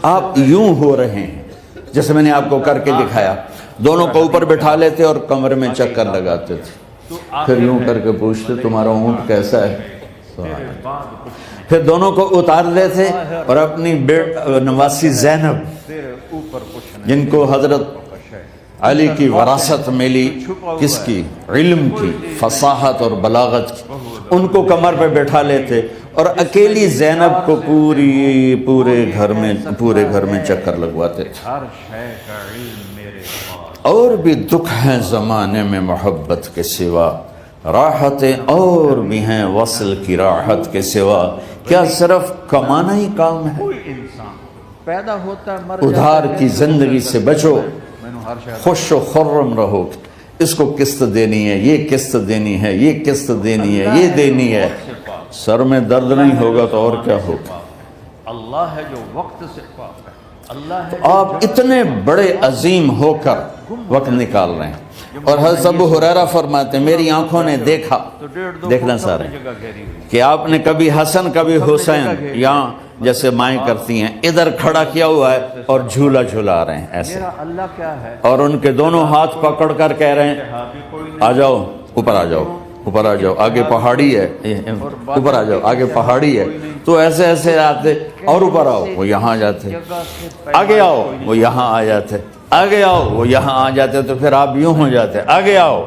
آپ یوں ہو رہے ہیں جیسے میں نے آپ کو کر کے دکھایا. دونوں کو اوپر بٹھا لیتے اور کمرے میں چکر لگاتے تھے, پھر یوں کر کے پوچھتے تمہارا اونٹ کیسا ہے. پھر دونوں کو اتار لیتے اور اپنی نواسی زینب, جن کو حضرت علی کی وراثت ملی, کس کی, علم کی, فصاحت اور بلاغت کی, ان کو کمر پہ بٹھا لیتے اور اکیلی زینب کو پورے گھر میں چکر لگواتے تھے. اور بھی دکھ ہیں زمانے میں محبت کے سوا, راحتیں اور بھی ہیں وصل کی راحت کے سوا. کیا صرف کمانا ہی کام ہے؟ کوئی انسان پیدا ہوتا ہے مر ادھار کی زندگی سے بچو, خوش و خرم رہو. اس کو قسط دینی ہے, یہ قسط دینی ہے, یہ قسط دینی ہے, یہ دینی ہے. سر میں درد نہیں ہوگا تو اور کیا ہوگا. اللہ ہے جو وقت سے پاک ہے, اللہ ہے. آپ اتنے بڑے عظیم ہو کر وقت نکال رہے ہیں. اور حضرت ابو ہریرہ فرماتے ہیں میری آنکھوں نے دیکھا, دیکھنا سارے, کہ آپ نے کبھی حسن کبھی حسین یہاں جیسے مائیں کرتی ہیں ادھر کھڑا کیا ہوا ہے اور جھولا جھولا رہے ہیں ایسے, اللہ کیا ہے, اور ان کے دونوں ہاتھ پکڑ کر کہہ رہے ہیں آ جاؤ اوپر, آ جاؤ اوپر, آ جاؤ آگے پہاڑی ہے, اوپر آ جاؤ آگے پہاڑی ہے. تو ایسے ایسے آتے اور اوپر آؤ وہ یہاں آ جاتے, آگے آؤ وہ یہاں آ جاتے, آگے آؤ وہ یہاں آ جاتے. تو پھر آپ یوں ہو جاتے آگے آؤ,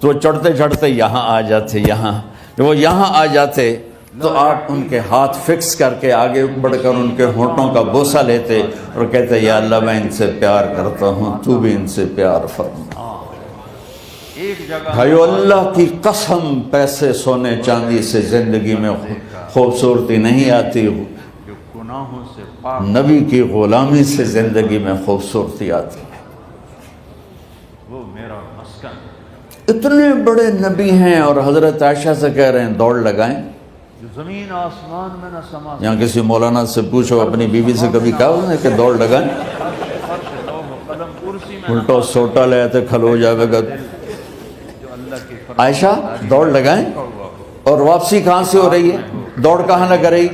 تو چڑھتے چڑھتے یہاں آ جاتے, یہاں وہ یہاں آ جاتے. تو آپ ان کے ہاتھ فکس کر کے آگے بڑھ کر ان کے ہونٹوں کا بوسہ لیتے اور کہتے یا اللہ میں ان سے پیار کرتا ہوں, تو بھی ان سے پیار فرما. بھائیو اللہ کی قسم پیسے سونے چاندی سے زندگی میں خوبصورتی نہیں آتی, نبی کی غلامی سے زندگی میں خوبصورتی آتی ہے. وہ میرا مسکن. اتنے بڑے نبی ہیں اور حضرت عائشہ سے کہہ رہے ہیں دوڑ لگائیں. زمین آسمان میں نہ سما. یہاں کسی مولانا سے پوچھو اپنی بیوی سے کبھی کہا انہوں نے کہ دوڑ لگائیں, الٹا سوٹا لے آتے کھلو جاوے گا. عائشہ دوڑ لگائیں. اور واپسی کہاں سے ہو رہی ہے, دوڑ کہاں لگ رہی,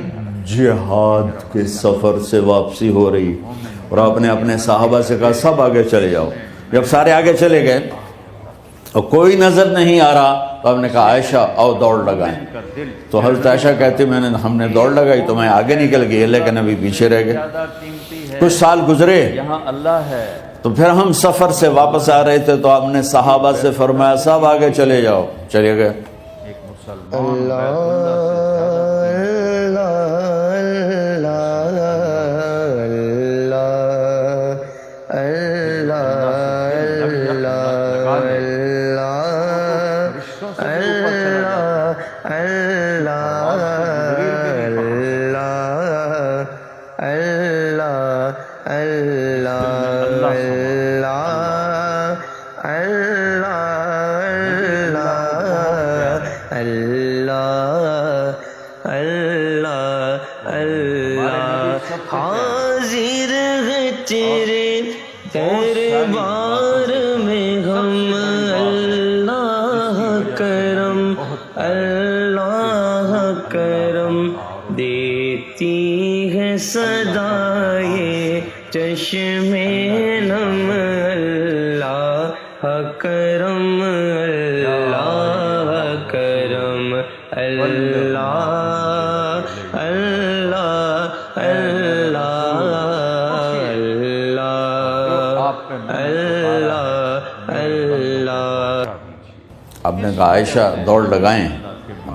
جہاد کے سفر سے واپسی ہو رہی. اور آپ نے اپنے صحابہ سے کہا سب آگے چلے جاؤ. جب سارے آگے چلے گئے اور کوئی نظر نہیں آ رہا تو ہم نے کہا عائشہ آؤ دوڑ لگائیں. تو حضرت عائشہ کہتی ہم نے دوڑ لگائی تو میں آگے نکل گئی لیکن ابھی پیچھے رہ گئے. کچھ سال گزرے یہاں اللہ ہے. تو پھر ہم سفر سے واپس آ رہے تھے تو آپ نے صحابہ سے فرمایا صاحب آگے چلے جاؤ. چلے گئے. ایک مسلمان حاضر ہے تیرے دربار میں ہم اللہ کرم اللہ کرم دیتی ہے صدائے چشم نم اللہ کرم اللہ کرم اللہ آپ نے کہا عائشہ دوڑ لگائیں.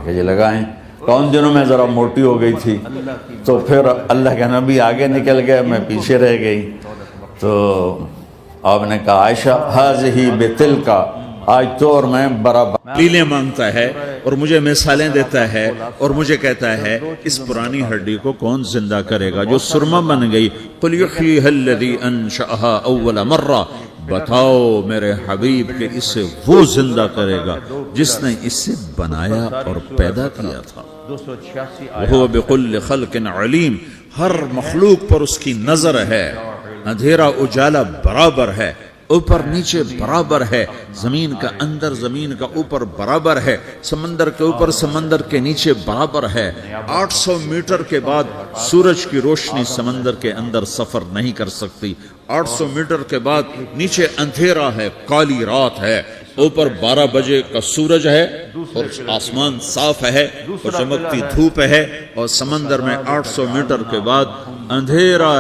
کہ یہ لگائیں. کون دنوں میں ذرا موٹی ہو گئی تھی تو پھر اللہ کے نبی آگے نکل گئے میں پیچھے رہ گئی. تو آپ نے کہا عائشہ ہذہ بتلک، آج تو اور میں برابر. دلیلیں مانگتا ہے اور مجھے مثالیں دیتا ہے اور مجھے کہتا ہے اس پرانی ہڈی کو کون زندہ کرے گا جو سرما بن گئی. قل یحییھا الذی انشأھا اول مرہ، بتاؤ میرے حبیب کہ اسے وہ زندہ کرے گا جس نے اسے بنایا اور پیدا کیا تھا. وہ بكل خلق علیم، ہر مخلوق پر اس کی نظر ہے. اندھیرا اجالا برابر ہے، اوپر نیچے برابر ہے، زمین کا اندر زمین کا اوپر برابر ہے، سمندر کے اوپر سمندر کے نیچے برابر ہے. 800 میٹر کے بعد سورج کی روشنی سمندر کے اندر سفر نہیں کر سکتی. 800 میٹر کے بعد نیچے اندھیرا ہے، کالی رات ہے، اوپر 12 بجے کا سورج ہے اور آسمان صاف ہے اور چمکتی دھوپ ہے، اور سمندر میں 800 میٹر کے بعد اندھیرا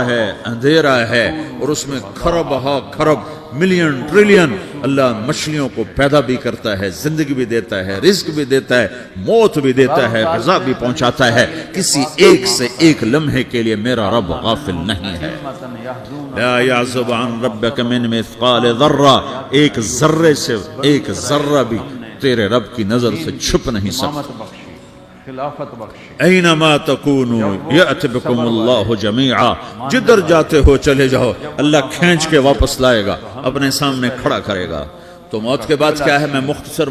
ہے اور اس میں کھرب ہا کھرب ملین ٹریلین اللہ مچھلیوں کو پیدا بھی کرتا ہے، زندگی بھی دیتا ہے، رزق بھی دیتا ہے، موت بھی دیتا ہے، غذا بھی پہنچاتا ہے. کسی ایک سے ایک لمحے کے لیے میرا رب غافل نہیں ہے. لا يعزب عن ربك من مثقال ذرہ، ایک ذرے سے ایک ذرہ بھی تیرے رب کی نظر سے چھپ نہیں سکتا. خلافت بخشی. اینما تکونوا یأت بکم اللہ جمیعا، جدھر جاتے ہو چلے جاؤ اللہ کھینچ کے واپس لائے گا، اپنے سامنے کھڑا کرے گا. تو موت کے بعد کیا ہے؟ میں مختصر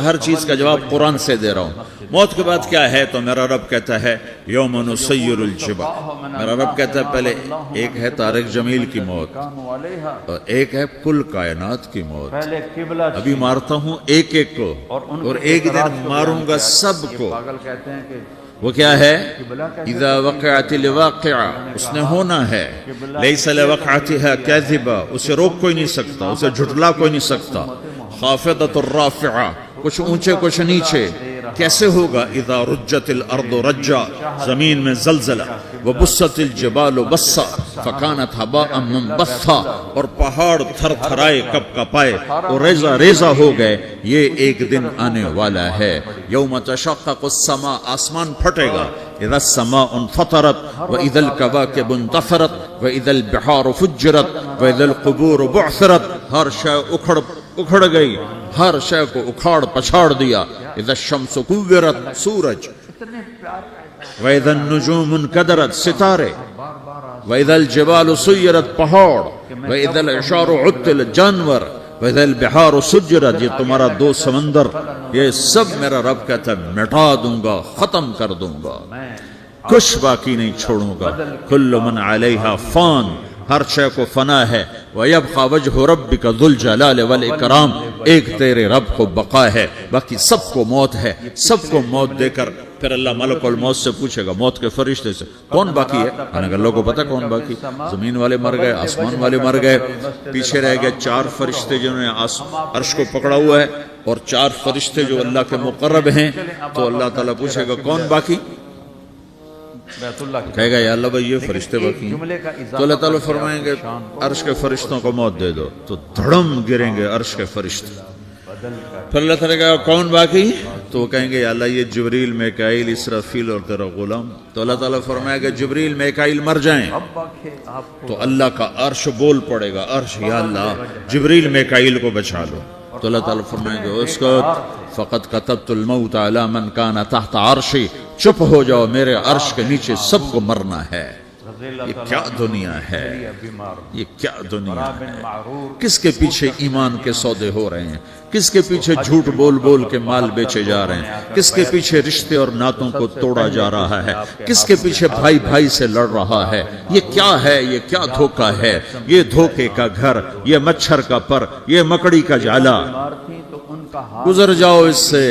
ہر چیز کا جواب قرآن سے دے رہا ہوں. موت کے بعد کیا ہے؟ تو میرا رب کہتا ہے یوم نسیر الجبال. میرا رب کہتا ہے پہلے ایک ہے طارق جمیل کی موت اور ایک ہے کل کائنات کی موت. ابھی مارتا ہوں ایک ایک کو اور ایک دن ماروں گا سب کو. وہ کیا ہے؟ اذا وقعت الواقعہ، اس نے ہونا ہے. لیس لوقعتها کاذبہ، اسے روک کوئی نہیں سکتا، اسے جھٹلا کوئی نہیں سکتا. خافضۃ الرافعہ، کچھ اونچے کچھ نیچے. کیسے ہوگا؟ اذا رجت الارض رجا، زمین میں زلزلہ. وبست الجبال بسا فکانت ہباء منبثا، اور پہاڑ تھر تھرائے کپ کپائے اور ریزہ ریزہ ہو گئے. یہ ایک دن آنے والا ہے. یوم تشقق السماء، آسمان پھٹے گا. اذا السماء انفطرت واذا الكواكب انتثرت واذا البحار فجرت واذا القبور بعثرت، ہر شے اکھڑ گئی، ہر شے کو اکھاڑ پچھاڑ دیا. اذا الشمس كورت، سورج. واذا النجوم انكدرت، ستارے. واذا الجبال سيرت، پہاڑ. واذا العشار عطلت، جانور. واذا البحار سجرت، یہ تمہارا دو سمندر، یہ سب میرا رب کہتا ہے مٹا دوں گا، ختم کر دوں گا، کچھ باقی نہیں چھوڑوں گا. کل من علیہا فان، ہر شے کو فنا ہے. وَيَبْقَى وَجْهُ رَبِّكَ ذُو الْجَلَالِ وَالْإِكْرَامِ، ایک تیرے رب کو بقا ہے، باقی سب کو موت ہے. سب کو موت دے کر پھر اللہ ملک الموت سے پوچھے گا، موت کے فرشتے سے، کون باقی ہے؟ میں نے کہا لوگوں کو پتا کون باقی؟ زمین والے مر گئے، آسمان والے مر گئے، پیچھے رہ گئے 4 فرشتے جنہوں نے عرش کو پکڑا ہوا ہے، اور 4 فرشتے جو اللہ کے مقرب ہیں. تو اللہ تعالیٰ پوچھے گا کون باقی؟ بیت اللہ کی کہے گا یا اللہ بھائی یہ فرشتے باقی ہیں. جملے کا اضافہ تو اللہ تعالیٰ فرمائیں گے عرش کے فرشتوں کو موت دے دو، تو دھڑم گریں گے عرش کے فرشتے. پھر اللہ تعالیٰ کہا کون باقی؟ تو وہ کہیں گے یا اللہ یہ جبریل، میکائیل، اسرافیل اور تیرا غلام. تو اللہ تعالیٰ فرمائے گا جبریل، میکائیل مر جائیں، تو اللہ کا عرش بول پڑے گا، عرش یا اللہ جبریل، میکائیل کو بچا لو. تو اللہ تعالیٰ فرمائیں گے اس کو فقط کتبت الموت علی من کان تحت عرشی، چپ ہو جاؤ، میرے عرش کے نیچے سب کو مرنا ہے. یہ کیا دنیا ہے، یہ کیا دنیا ہے. کس کے پیچھے ایمان کے سودے ہو رہے ہیں، کس کے پیچھے جھوٹ بول بول کے مال بیچے جا رہے ہیں، کس کے پیچھے رشتے اور ناتوں کو توڑا جا رہا ہے، کس کے پیچھے بھائی بھائی سے لڑ رہا ہے. یہ کیا ہے، یہ کیا دھوکہ ہے، یہ دھوکے کا گھر، یہ مچھر کا پر، یہ مکڑی کا جالا. گزر جاؤ اس سے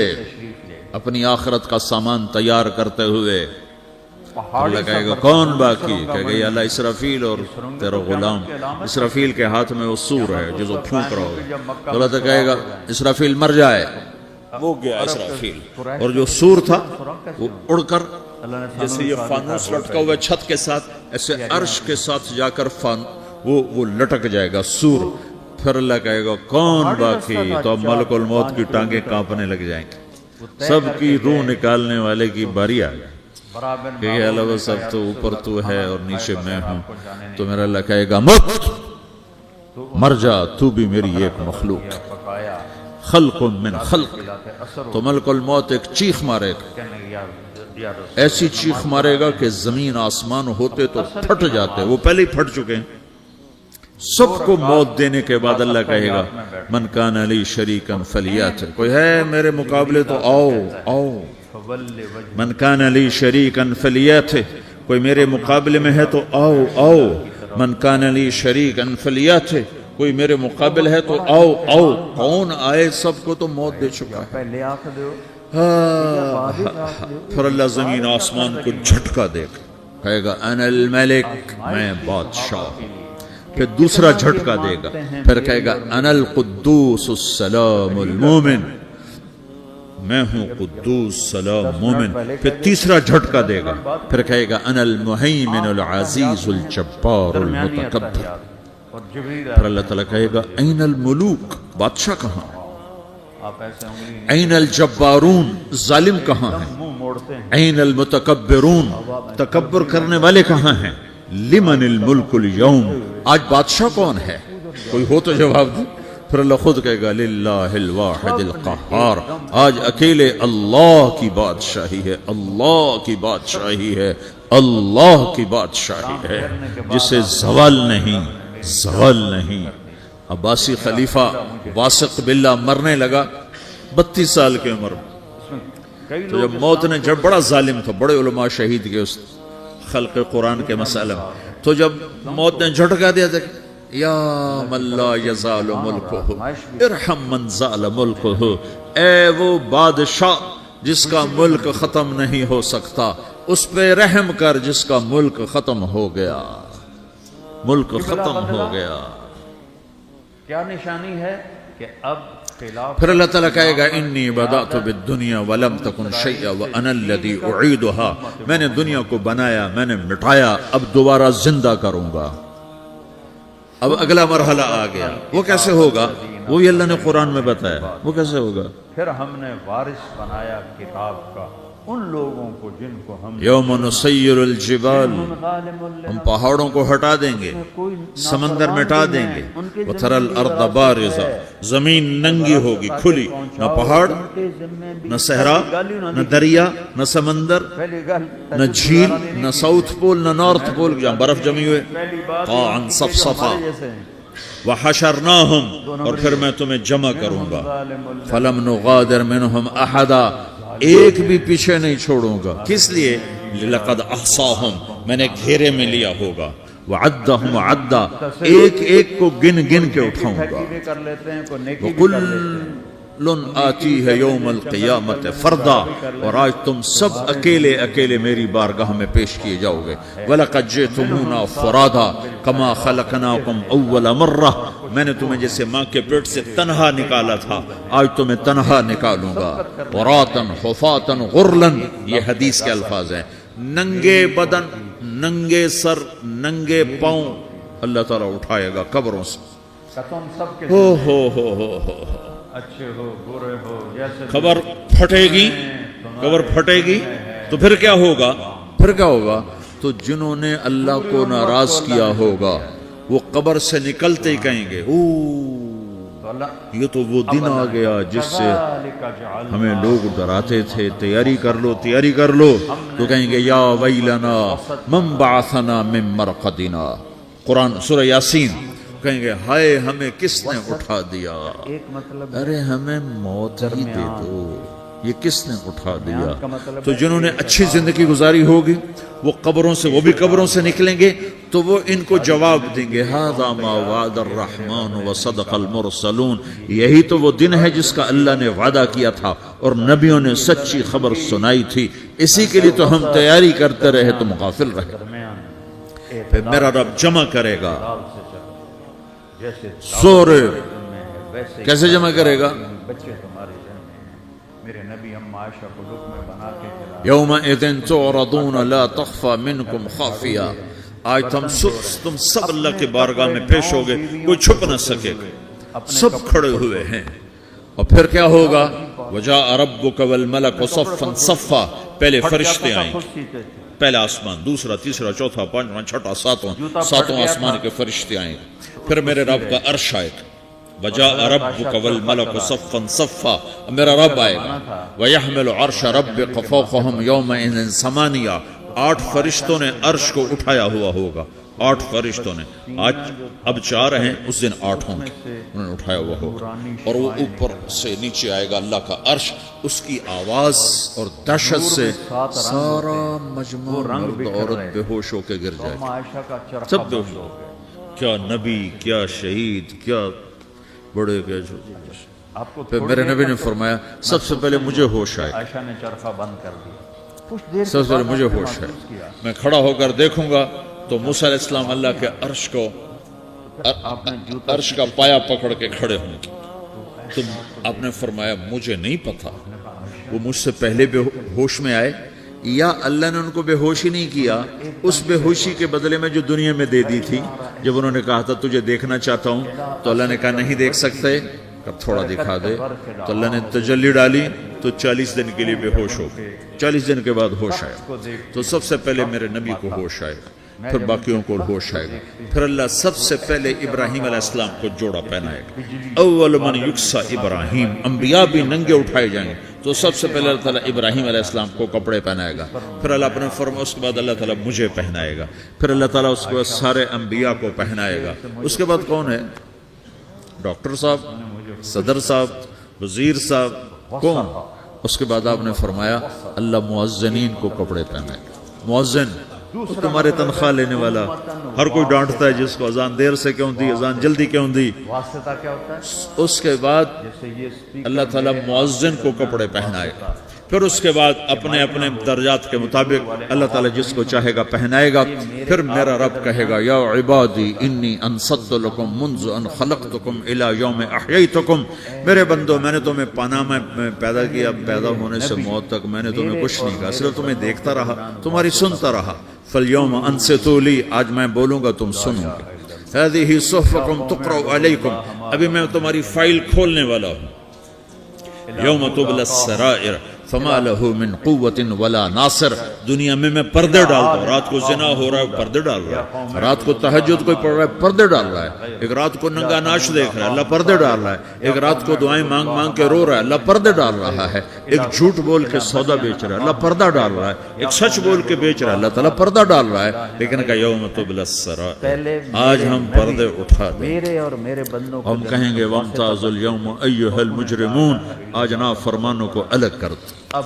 اپنی آخرت کا سامان تیار کرتے ہوئے. اللہ کہے گا کون باقی؟ کہے گا یا اللہ اسرافیل اور تیرا غلام. اسرافیل کے ہاتھ میں وہ سور ہے جو پھونک رہا ہوگا. تو اللہ تعالیٰ کہے گا اسرافیل مر جائے، وہ گیا اسرافیل. اور جو سور تھا وہ اڑ کر جیسے یہ فانوس لٹکا ہوا چھت کے ساتھ، ایسے عرش کے ساتھ جا کر وہ لٹک جائے گا سور. پھر اللہ کہے گا کون باقی؟ تو اب ملک الموت کی ٹانگیں کانپنے لگ جائیں گی، سب کی روح نکالنے والے کی باری آ گئی. کہ اللہ سب تو اوپر تو ہے اور نیچے میں ہوں. تو میرا اللہ کہے گا مت، مر جا، تو بھی میری ایک مخلوق، خلق من خلق. تو ملک الموت ایک چیخ مارے گا، ایسی چیخ مارے گا کہ زمین آسمان ہوتے تو پھٹ جاتے، وہ پہلے ہی پھٹ چکے ہیں. سب کو موت دینے کے بعد اللہ کہے گا من کان علی شریکن فلیات، کوئی ہے میرے مقابلے تو آؤ آؤ. من کان علی شریکن فلیات، کوئی میرے مقابلے میں ہے تو آؤ آؤ. من کان علی شریکن فلیات، کوئی میرے مقابل ہے تو آؤ آؤ. کون آئے؟ سب کو تو موت دے چکا ہے. پھر اللہ زمین آسمان کو جھٹکا دے گا، کہے گا انا الملک، میں بادشاہ. پھر دوسرا جھٹکا دے گا، پھر کہے گا انا القدوس السلام المومن، میں ہوں قدوس سلام مومن. پھر تیسرا جھٹکا دے گا، پھر کہے گا انا المہیمن العزیز الجبار المتکبر. پھر اللہ تعالیٰ کہے گا این الملوک، بادشاہ کہاں؟ این الجبارون، ظالم کہاں ہیں؟ این المتکبرون، تکبر کرنے والے کہاں ہیں؟ لمن الملک اليوم، آج بادشاہ کون ہے؟ کوئی ہو تو جواب دے. پھر اللہ خود کہے گا للہ الواحد القہار، آج اکیلے اللہ کی بادشاہی ہے، اللہ کی بادشاہی ہے، اللہ کی بادشاہی ہے جسے زوال نہیں، زوال نہیں. عباسی خلیفہ واثق باللہ مرنے لگا 32 سال کی عمر میں. تو جب موت نے، جب بڑا ظالم تھا، بڑے علماء شہید کے اس خلق قرآن کے مسئلہ میں، تو جب موت نے جھٹکا دیا تھا یا من لا یزال ملکہ ارحم من زال ملکہ، اے وہ بادشاہ جس کا ملک ختم نہیں ہو سکتا، اس پہ رحم کر جس کا ملک ختم ہو گیا. ملک ختم ہو گیا. کیا نشانی ہے کہ اب پھر اللہ تعالیٰ کہے گا انی بدأت بالدنیا ولم تکن شیئا وانا الذی اعیدها، میں نے دنیا کو بنایا، میں نے مٹایا، اب دوبارہ زندہ کروں گا. اب اگلا مرحلہ آ گیا. وہ کیسے ہوگا؟ وہ بھی اللہ نے قرآن میں بتایا. وہ کیسے ہوگا؟ پھر ہم نے وارث بنایا کتاب کا ان لوگوں کو جن کو ہم یوم نسیر الجبال، ہم پہاڑوں کو ہٹا دیں گے، سمندر مٹا دیں گے. وتری الارض بارزہ، زمین ننگی ہوگی، کھلی، نہ پہاڑ، نہ صحرا، نہ دریا، نہ سمندر، نہ جھیل، نہ ساؤتھ پول، نہ نارتھ پول جہاں برف جمی ہوئے. قاعا صفصفا وحشرناہم، اور پھر میں تمہیں جمع کروں گا. فلم نغادر منہم احدا، ایک بھی پیچھے نہیں چھوڑوں گا. کس لیے؟ لقد احصاہم، میں نے گھیرے میں لیا ہوگا. وعدہم عدا، ایک ایک کو گن گن کے اٹھاؤں گا. وقل آتی ہے یوم القیامت فردا، اور آج تم سب اکیلے اکیلے میری بارگاہ میں پیش کیے جاؤ گے. وَلَقَدْ جِئْتُمُونَا فُرَادَا كَمَا خَلَقْنَاكُمْ أَوَّلَ مَرَّةٍ، میں نے تمہیں جیسے ماں کے پیٹ سے تنہا نکالا تھا آج تمہیں تنہا نکالوں گا. عُرَاةً حُفَاةً غُرْلًا، یہ حدیث کے الفاظ ہیں. ننگے بدن، ننگے سر، ننگے پاؤں اللہ تعالیٰ اٹھائے گا قبروں سے. تم سب کے ہو اچھے ہو برے ہو جیسے خبر پھٹے گی، قبر پھٹے گی تو پھر کیا ہوگا؟ پھر کیا ہوگا؟ تو جنہوں نے اللہ کو ناراض کیا ہوگا وہ قبر سے نکلتے ہی کہیں گے یہ تو وہ دن آ گیا جس سے ہمیں لوگ ڈراتے تھے، تیاری کر لو تیاری کر لو. تو کہیں گے یا ویلنا من بعثنا من مرقدنا، قرآن سورہ یاسین. کہیں گے ہائے ہمیں کس نے اٹھا دیا، ارے ہمیں موت ہی دے دو، یہ کس نے اٹھا دیا. تو جنہوں نے اچھی زندگی گزاری ہوگی وہ قبروں سے، وہ بھی قبروں سے نکلیں گے تو وہ ان کو جواب دیں گے ھذا ما وعد الرحمن وصدق المرسلون، یہی تو وہ دن ہے جس کا اللہ نے وعدہ کیا تھا اور نبیوں نے سچی خبر سنائی تھی، اسی کے لیے تو ہم تیاری کرتے رہے تم غافل رہے. پھر میرا رب جمع کرے گا سورے، کیسے جمع کرے گا؟ بچے تمہارے میرے نبی ہم عائشہ کو لک میں بنا کے یومئذ تعرضون لا تخفى منکم خافیہ، آج تم سب اللہ کے بارگاہ میں پیش ہوگے، کوئی چھپ نہ سکے گا، سب کھڑے ہوئے ہیں. اور پھر کیا ہوگا؟ وجاء ربک والملک صفا صفا، پہلے فرشتے آئیں گے، پہلا آسمان، دوسرا، تیسرا، چوتھا، پانچواں، چھٹا، ساتواں آسمان کے فرشتے آئیں گے. پھر میرے رب کا عرش آئے گا، وجاء ربک والملک صفا صفا، میرا رب آئے گا. ویحمل عرش ربک فوقہم یومئذ ثمانیہ، 8 فرشتوں نے عرش کو اٹھایا ہوا ہوگا، 8 فرشتوں نے. آج اب 4 ہیں، اس دن 8 ہوں گے، انہوں نے اٹھایا ہوا ہوگا. اور وہ اوپر سے نیچے آئے گا اللہ کا عرش، اس کی آواز اور دہشت سے سارا مجموع مرد عورت بے ہوش ہو کے گر جائے گا، سب بے ہوش ہو گئے. کیا نبی، کیا شہید، کیا بڑے، کیا چھوٹے. پھر میرے نبی نے فرمایا سب سے پہلے مجھے ہوش آئے، عائشہ نے چرخہ بند کر دیا، سب سے پہلے مجھے ہوش ہے. میں کھڑا ہو کر دیکھوں گا تو موسیٰ علیہ السلام اللہ کے عرش کا پایا پکڑ کے کھڑے ہوں گے. تو آپ نے فرمایا مجھے نہیں پتا وہ مجھ سے پہلے بے ہوش میں آئے یا اللہ نے ان کو بے ہوش ہی نہیں کیا، اس بے ہوشی کے بدلے میں جو دنیا میں دے دی تھی. جب انہوں نے کہا تھا تجھے دیکھنا چاہتا ہوں تو اللہ نے کہا نہیں دیکھ سکتے، تھوڑا دکھا دے. تو اللہ نے تجلی ڈالی تو 40 دن کے لیے بے ہوش ہو گئے، 40 دن کے بعد ہوش آیا. تو سب سے پہلے میرے نبی کو ہوش آئے گا، پھر باقیوں کو ہوش آئے گا. پھر اللہ سب سے پہلے ابراہیم علیہ السلام کو جوڑا پہنائے گا. اول من یکسا ابراہیم، انبیاء بھی ننگے اٹھائے جائیں گے تو سب سے پہلے اللہ تعالیٰ ابراہیم علیہ السلام کو کپڑے پہنائے گا. پھر اللہ اپنے فرما، اس کے بعد اللہ تعالیٰ مجھے پہنائے گا. پھر اللہ تعالیٰ اس کے بعد سارے انبیاء کو پہنائے گا. اس کے بعد کون ہے؟ ڈاکٹر صاحب، صدر صاحب، وزیر صاحب، کون؟ اس کے بعد آپ نے فرمایا اللہ مؤذنین کو کپڑے پہنائے گا. مؤذن تمہارے تنخواہ لینے والا، ہر کوئی ڈانٹتا ہے جس کو اذان دیر سے کیوں دی، اذان جلدی کیوں دی. واسطہ کیا ہوتا ہے؟ اس کے بعد اللہ تعالیٰ مؤذن کو کپڑے پہنائے گا. پھر اس کے بعد اپنے اپنے درجات کے مطابق اللہ تعالیٰ جس کو چاہے گا پہنائے گا. پھر میرا رب کہے گا یا عبادی انی انصت لکم منذ ان خلقتکم الی یوم احییتکم، میرے بندو میں نے تمہیں پاناہ میں پیدا کیا، پیدا ہونے سے موت تک میں نے تمہیں کچھ نہیں کہا، صرف تمہیں دیکھتا رہا، تمہاری سنتا رہا. فالیوم انصتوا لی، آج میں بولوں گا تم سنو گے. هذه صحفکم تقرأ علیکم، ابھی میں تمہاری فائل کھولنے والا ہوں. یوم تبلی السرائر فما له من قوت ولا ناصر، دنیا میں پردے ڈالتا ہوں. رات کو زنا ہو رہا ہے پردے ڈال رہا ہے، رات کو تہجد کوئی پڑھ رہا ہے پردے ڈال رہا ہے، ایک رات کو ننگا ناچ دیکھ رہا ہے اللہ پردے ڈال رہا ہے، ایک رات کو دعائیں مانگ مانگ کے رو رہا ہے اللہ پردے ڈال رہا ہے، ایک جھوٹ بول کے سودا بیچ رہا ہے اللہ پردہ ڈال رہا ہے، ایک سچ بول کے بیچ رہا ہے اللہ تعالیٰ پردہ ڈال رہا ہے. لیکن کہ یوم تبلی السرائر، آج ہم پردے اٹھا دیں، میرے اور میرے بندوں کو ہم کہیں گے وامتازوا اليوم ایھا المجرمون، آج نافرمانوں کو الگ کر دو. اب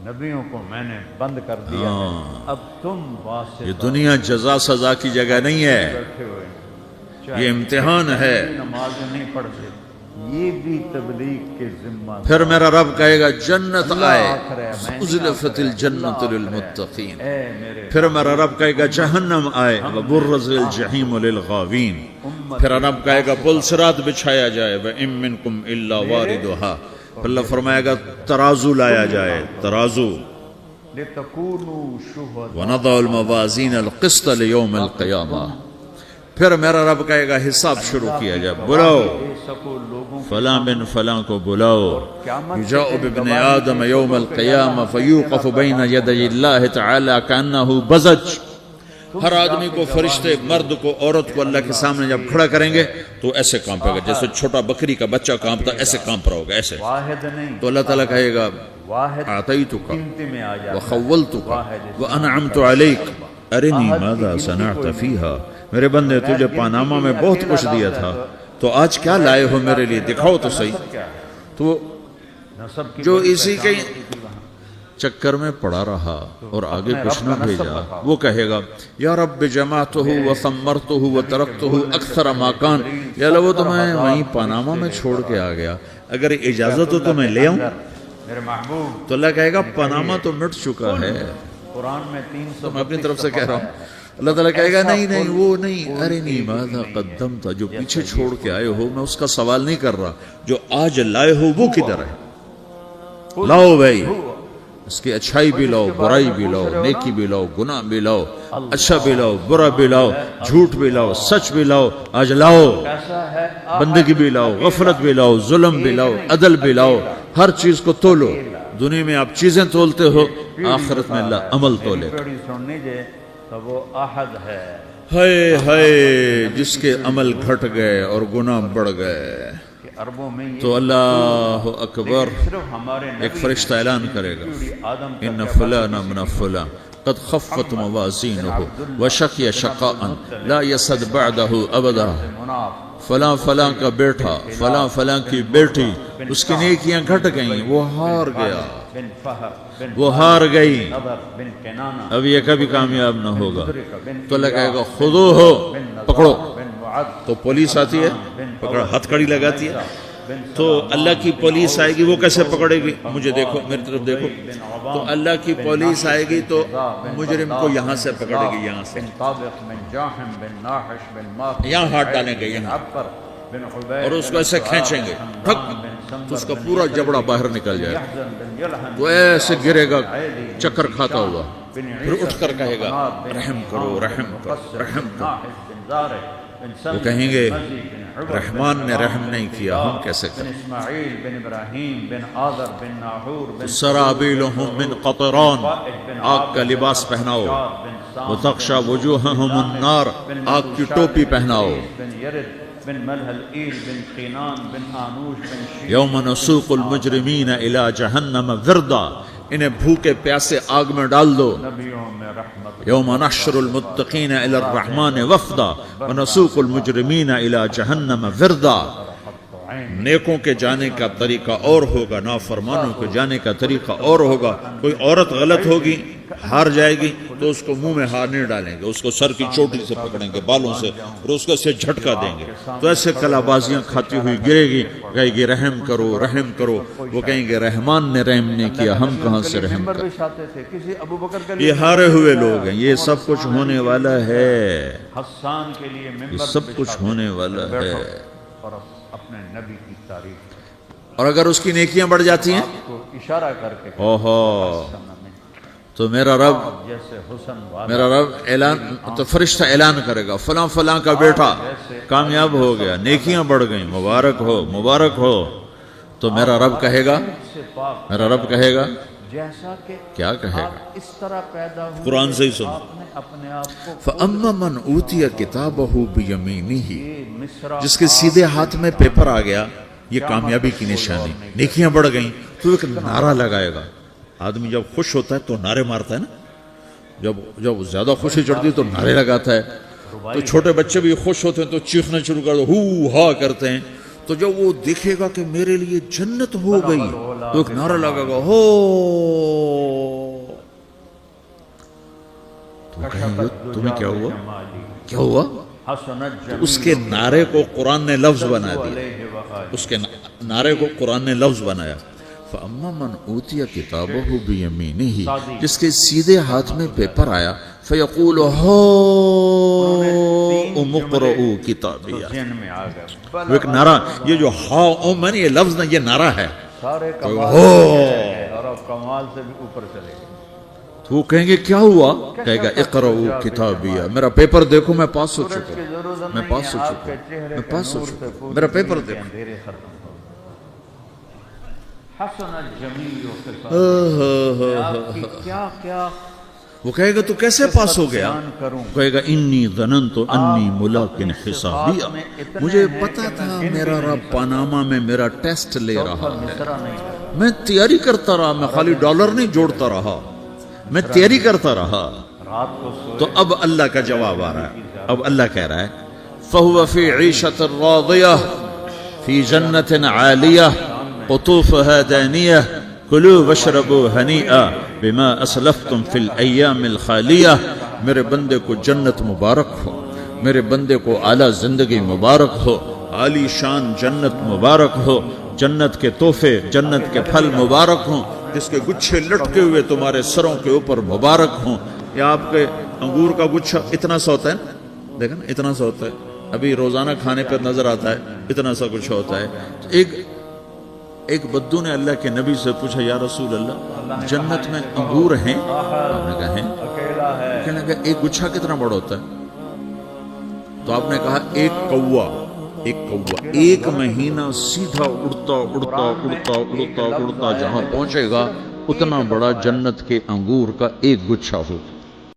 نبیوں کو میں نے بند کر دیا ہے، اب تم واسطہ یہ دنیا جزا سزا کی جگہ نہیں ہے، بیٹھے ہوئے یہ امتحان ہے. نماز نہیں پڑھتے، یہ بھی تبلیغ کے ذمہ پھر میرا رب کہے گا جنت آئے آخر ہے، میں ازلفت الجنت للمتقین. اے میرے پھر میرا رب کہے گا جہنم آئے وبرز الجحیم للغاوین. پھر رب کہے گا پل صراط بچھایا جائے وَإِن مِّنكُمْ إِلَّا وَارِدُهَا. پھر اللہ فرمائے گا ترازو لایا جائے، ترازو. لِتَكُونُوا شُهَدَاءَ وَنَضَعُ الْمَوَازِينَ الْقِسْطَ لِيَوْمِ الْقِيَامَةِ. پھر میرا رب کہے گا حساب شروع کیا جائے، بلاؤ فلاں بن فلاں کو بلاؤ. یجاء بابن آدم یوم القیامہ فیوقف بین یدی اللہ تعالی کأنہ بزج. ہر آدمی کو، فرشتے، مرد کو، عورت کو اللہ کے سامنے جب کھڑا کریں گے تو ایسے کانپے گا جیسے چھوٹا بکری کا بچہ کانپتا، ایسے کانپ رہا ہوگا ایسے. واحد نہیں، تو اللہ تعالیٰ کہے گا واحد اعطیتک قیمتی میں آ جاتا ہے. وخولتک وانعمت علیک ارنی ماذا صنعت فیہا. میرے بندے تجھے پاناما میں بہت کچھ دیا تھا، تو آج کیا لائے ہو میرے لیے، دکھاؤ تو صحیح. تو نسب کی جو اسی کے چکر میں پڑا رہا اور آگے کچھ نہ بھیجا، وہ کہے گا یا رب جمعتہ وثمرتہ وترکتہ اکثر ما کان. یا اللہ وہ تو میں وہیں پاناما میں چھوڑ کے آ گیا، اگر اجازت ہو تو میں لے آؤں. میرے محبوب تو اللہ کہے گا پاناما تو مٹ چکا ہے. قرآن میں 300 میں اپنی طرف سے کہہ رہا ہوں. اللہ تعالیٰ کہے گا نہیں نہیں وہ نہیں، ارنی ماذا قدمت. جو پیچھے چھوڑ کے آئے ہو میں اس کا سوال نہیں کر رہا، جو آج لائے ہو وہ کدھر ہے. لاؤ بھائی، اس کی اچھائی بھی لاؤ، برائی بھی لاؤ، نیکی بھی لاؤ، گناہ بھی لاؤ، اچھا بھی لاؤ، برا بھی لاؤ، جھوٹ بھی لاؤ، سچ بھی لاؤ. آج لاؤ، کیسا ہے بندگی بھی لاؤ، غفلت بھی لاؤ، ظلم بھی لاؤ، عدل بھی لاؤ. ہر چیز کو تولو. دنیا میں آپ چیزیں تولتے ہو، آخرت میں اللہ عمل تولے. سن لیجئے تو وہ احد ہے. ہائے ہائے جس کے عمل گھٹ گئے اور گناہ بڑھ گئے. عربوں میں یہ تو اللہ اکبر، صرف ہمارے ایک فرشتہ اعلان کرے گا آدم ان فلان من فلان قد خفت موازینہ وشقی شقاء لا یسد بعدہ ابدا. فلاں فلاں کا بیٹا، فلاں فلاں کی بیٹی، اس کی نیکیاں گھٹ گئیں، وہ ہار گیا، بن فہر بن وہ ہار گئی، نظر بن کنانہ اب یہ کبھی کامیاب نہ ہوگا. تو اللہ کہے گا خودو ہو، پکڑو. بن وعد تو پولیس آتی ہے، پکڑ ہتھ کڑی لگاتی ہے. تو اللہ کی پولیس آئے گی، وہ کیسے پکڑے گی؟ مجھے دیکھو، میری طرف دیکھو. تو اللہ کی پولیس آئے گی تو مجرم کو یہاں سے پکڑے گی، یہاں سے، بن طابق بن جاحم بن ناحش بن ماخ یہاں ہاتھ ڈالیں گے یہاں، عبقر بن عبید اور اس کو ایسے کھینچیں گے، ٹھک، تو اس کا پورا جبڑا باہر نکل جائے گا. بن یلحن وہ ایسے گرے گا چکر کھاتا ہوا، پھر اٹھ کر کہے گا رحم کرو، رحم کرو، رحم کرو. ناحش بن زارع بن وہ سمد کہیں گے بن مزی بن عبر رحمان نے رحم نہیں کیا، ہم کیسے بن کریں. اسماعیل بن ابراہیم بن آذر بن ناحور بن سرابیلہم من قطران، آگ کا لباس پہناؤ. بن سام وتغشا وجوہہم النار، آگ کی ٹوپی پہناؤ. بن یرد بن ملہل ایل بن قینان بن آنوش بن شیر یوم نسوق المجرمین الی جہنم وردا، انہیں بھوکے پیاسے آگ میں ڈال دو. نبیوں میں رحمت یوم نحشر المتقین الی الرحمن وفدا ونسوق المجرمین الی جہنم وردا. نیکوں کے جانے کا طریقہ اور ہوگا، نافرمانوں کے جانے کا طریقہ اور ہوگا. کوئی عورت غلط ہوگی، ہار جائے گی تو اس کو منہ میں ہار نہیں ڈالیں گے، اس کو سر کی چوٹی سے پکڑیں گے، بالوں سے، اور اس کو ایسے جھٹکا دیں گے. تو ایسے کلا بازیاں کھاتی ہوئی گرے گی، کہے گی رحم کرو، رحم کرو. وہ کہیں گے رحمان نے رحم نہیں کیا، ہم کہاں سے رحم ممبر کریں. بچھاتے تھے. کسی ابو بکر کے یہ لیے ہارے ہوئے لوگ ہیں، یہ سب کچھ ہونے والا ہے، حسان کے لیے یہ ممبر سب کچھ ہونے والا ہے. اور اپنے نبی کی تعریف اور اگر اس کی نیکیاں بڑھ جاتی ہیں کو اشارہ کر کے اوہو، تو میرا رب جیسے حسن والا میرا رب اعلان، تو فرشتہ اعلان کرے گا فلاں فلاں کا بیٹا کامیاب ہو گیا، نیکیاں بڑھ گئیں، مبارک ہو، مبارک ہو. تو میرا رب کہے گا، سے پاک میرا رب کہے گا، جیسا کہ کیا کہے گا؟ آپ اس طرح پیدا ہوئے، قرآن سے ہی سنو. آپ نے اپنے آپ کو فَأَمَّا مَنْ أُوتِيَ کِتَابَهُ بِيَمِينِهِ، یہ مصرع جس کے سیدھے ہاتھ میں پیپر آ گیا، یہ کامیابی کی نشانی، نیکیاں بڑھ گئیں. تو ایک نعرہ لگائے گا. آدمی جب خوش ہوتا ہے تو نعرے مارتا ہے نا، جب زیادہ خوشی چڑھتی ہے تو نعرے لگاتا ہے. تو چھوٹے بچے بھی خوش ہوتے ہیں تو چیخنا شروع کر دو، ہو ہا کرتے ہیں. تو جب وہ دیکھے گا کہ میرے لیے جنت ہو گئی تو ایک نعرہ لگے گا، ہو. تو کہیں گے تمہیں کیا ہوا؟ کیا ہوا؟ حسنت اس کے نعرے کو قرآن نے لفظ بنا دیا، اس کے نعرے کو قرآن نے لفظ بنایا۔ فَأَمَّا مَنْ أُوتِيَ كِتَابَهُ بِيَمِينِهِ، جس کے سیدھے ہاتھ میں پیپر آیا، فَيَقُولُ هَاؤْمُ اقْرَءُوا کتابیہ، ذہن میں آ گئے وہ ایک نعرہ، یہ جو ہاؤم ہے نا، یہ لفظ نہیں، یہ نعرہ ہے۔ سارے کمال ہو اور اب کمال سے بھی اوپر چلے گئے۔ تو وہ کہیں گے کیا ہوا؟ کہے گا اقرؤوا کتابیہ، میرا پیپر دیکھو، میں پاس ہو چکا ہوں، میں پاس ہو چکا ہوں، میں پاس ہو چکا ہوں، میرا پیپر دیکھو۔ اندھیرے ختم ہو گئے۔ حسنت جمیل کیا کیا وہ کہے گا تو کیسے پاس ہو گیا؟ بیان کروں، کہے گا انی ظننت انی ملاقٍ حسابیہ، مجھے پتا تھا میرا رب پاناما میں میرا ٹیسٹ لے رہا ہے، مصرا نہیں ہے۔ میں تیاری کرتا رہا، میں خالی ڈالر نہیں جوڑتا رہا، میں تیاری کرتا رہا۔ رات کو سوئے تو اب اللہ کا جواب آ رہا ہے، اب اللہ کہہ رہا ہے فَهُوَ فِي عِيشَةٍ رَاضِيَةٍ فِي جَنَّةٍ عَالِيَةٍ قُطُوفُهَا دَانِيَةٌ كُلُوا وَاشْرَبُوا هَنِيئًا بِمَا أَسْلَفْتُمْ فِي الْأَيَّامِ الْخَالِيَةِ، میرے بندے کو جنت مبارک ہو، میرے بندے کو اعلیٰ زندگی مبارک ہو، عالی شان جنت مبارک ہو، جنت کے تحفے، جنت کے پھل مبارک ہوں، جس کے گچھے لٹکے ہوئے تمہارے سروں کے اوپر مبارک ہوں۔ یہ آپ کے انگور کا گچھا اتنا سا ہوتا ہے نا، دیکھیں نا اتنا سا ہوتا ہے، ابھی روزانہ کھانے پر نظر آتا ہے، اتنا سا کچھ ہوتا ہے۔ ایک بدو نے اللہ کے نبی سے پوچھا یا رسول اللہ جنت میں انگور ہیں؟ آپ نے کہا ہیں۔ اکیلا ہے، کہنے لگا ایک گچھا کتنا بڑا ہوتا ہے؟ تو آپ نے کہا ایک کوا ایک مہینہ سیدھا اڑتا اڑتا اڑتا اڑتا اڑتا جہاں پہنچے گا اتنا بڑا جنت کے انگور کا ایک گچھا ہوگا۔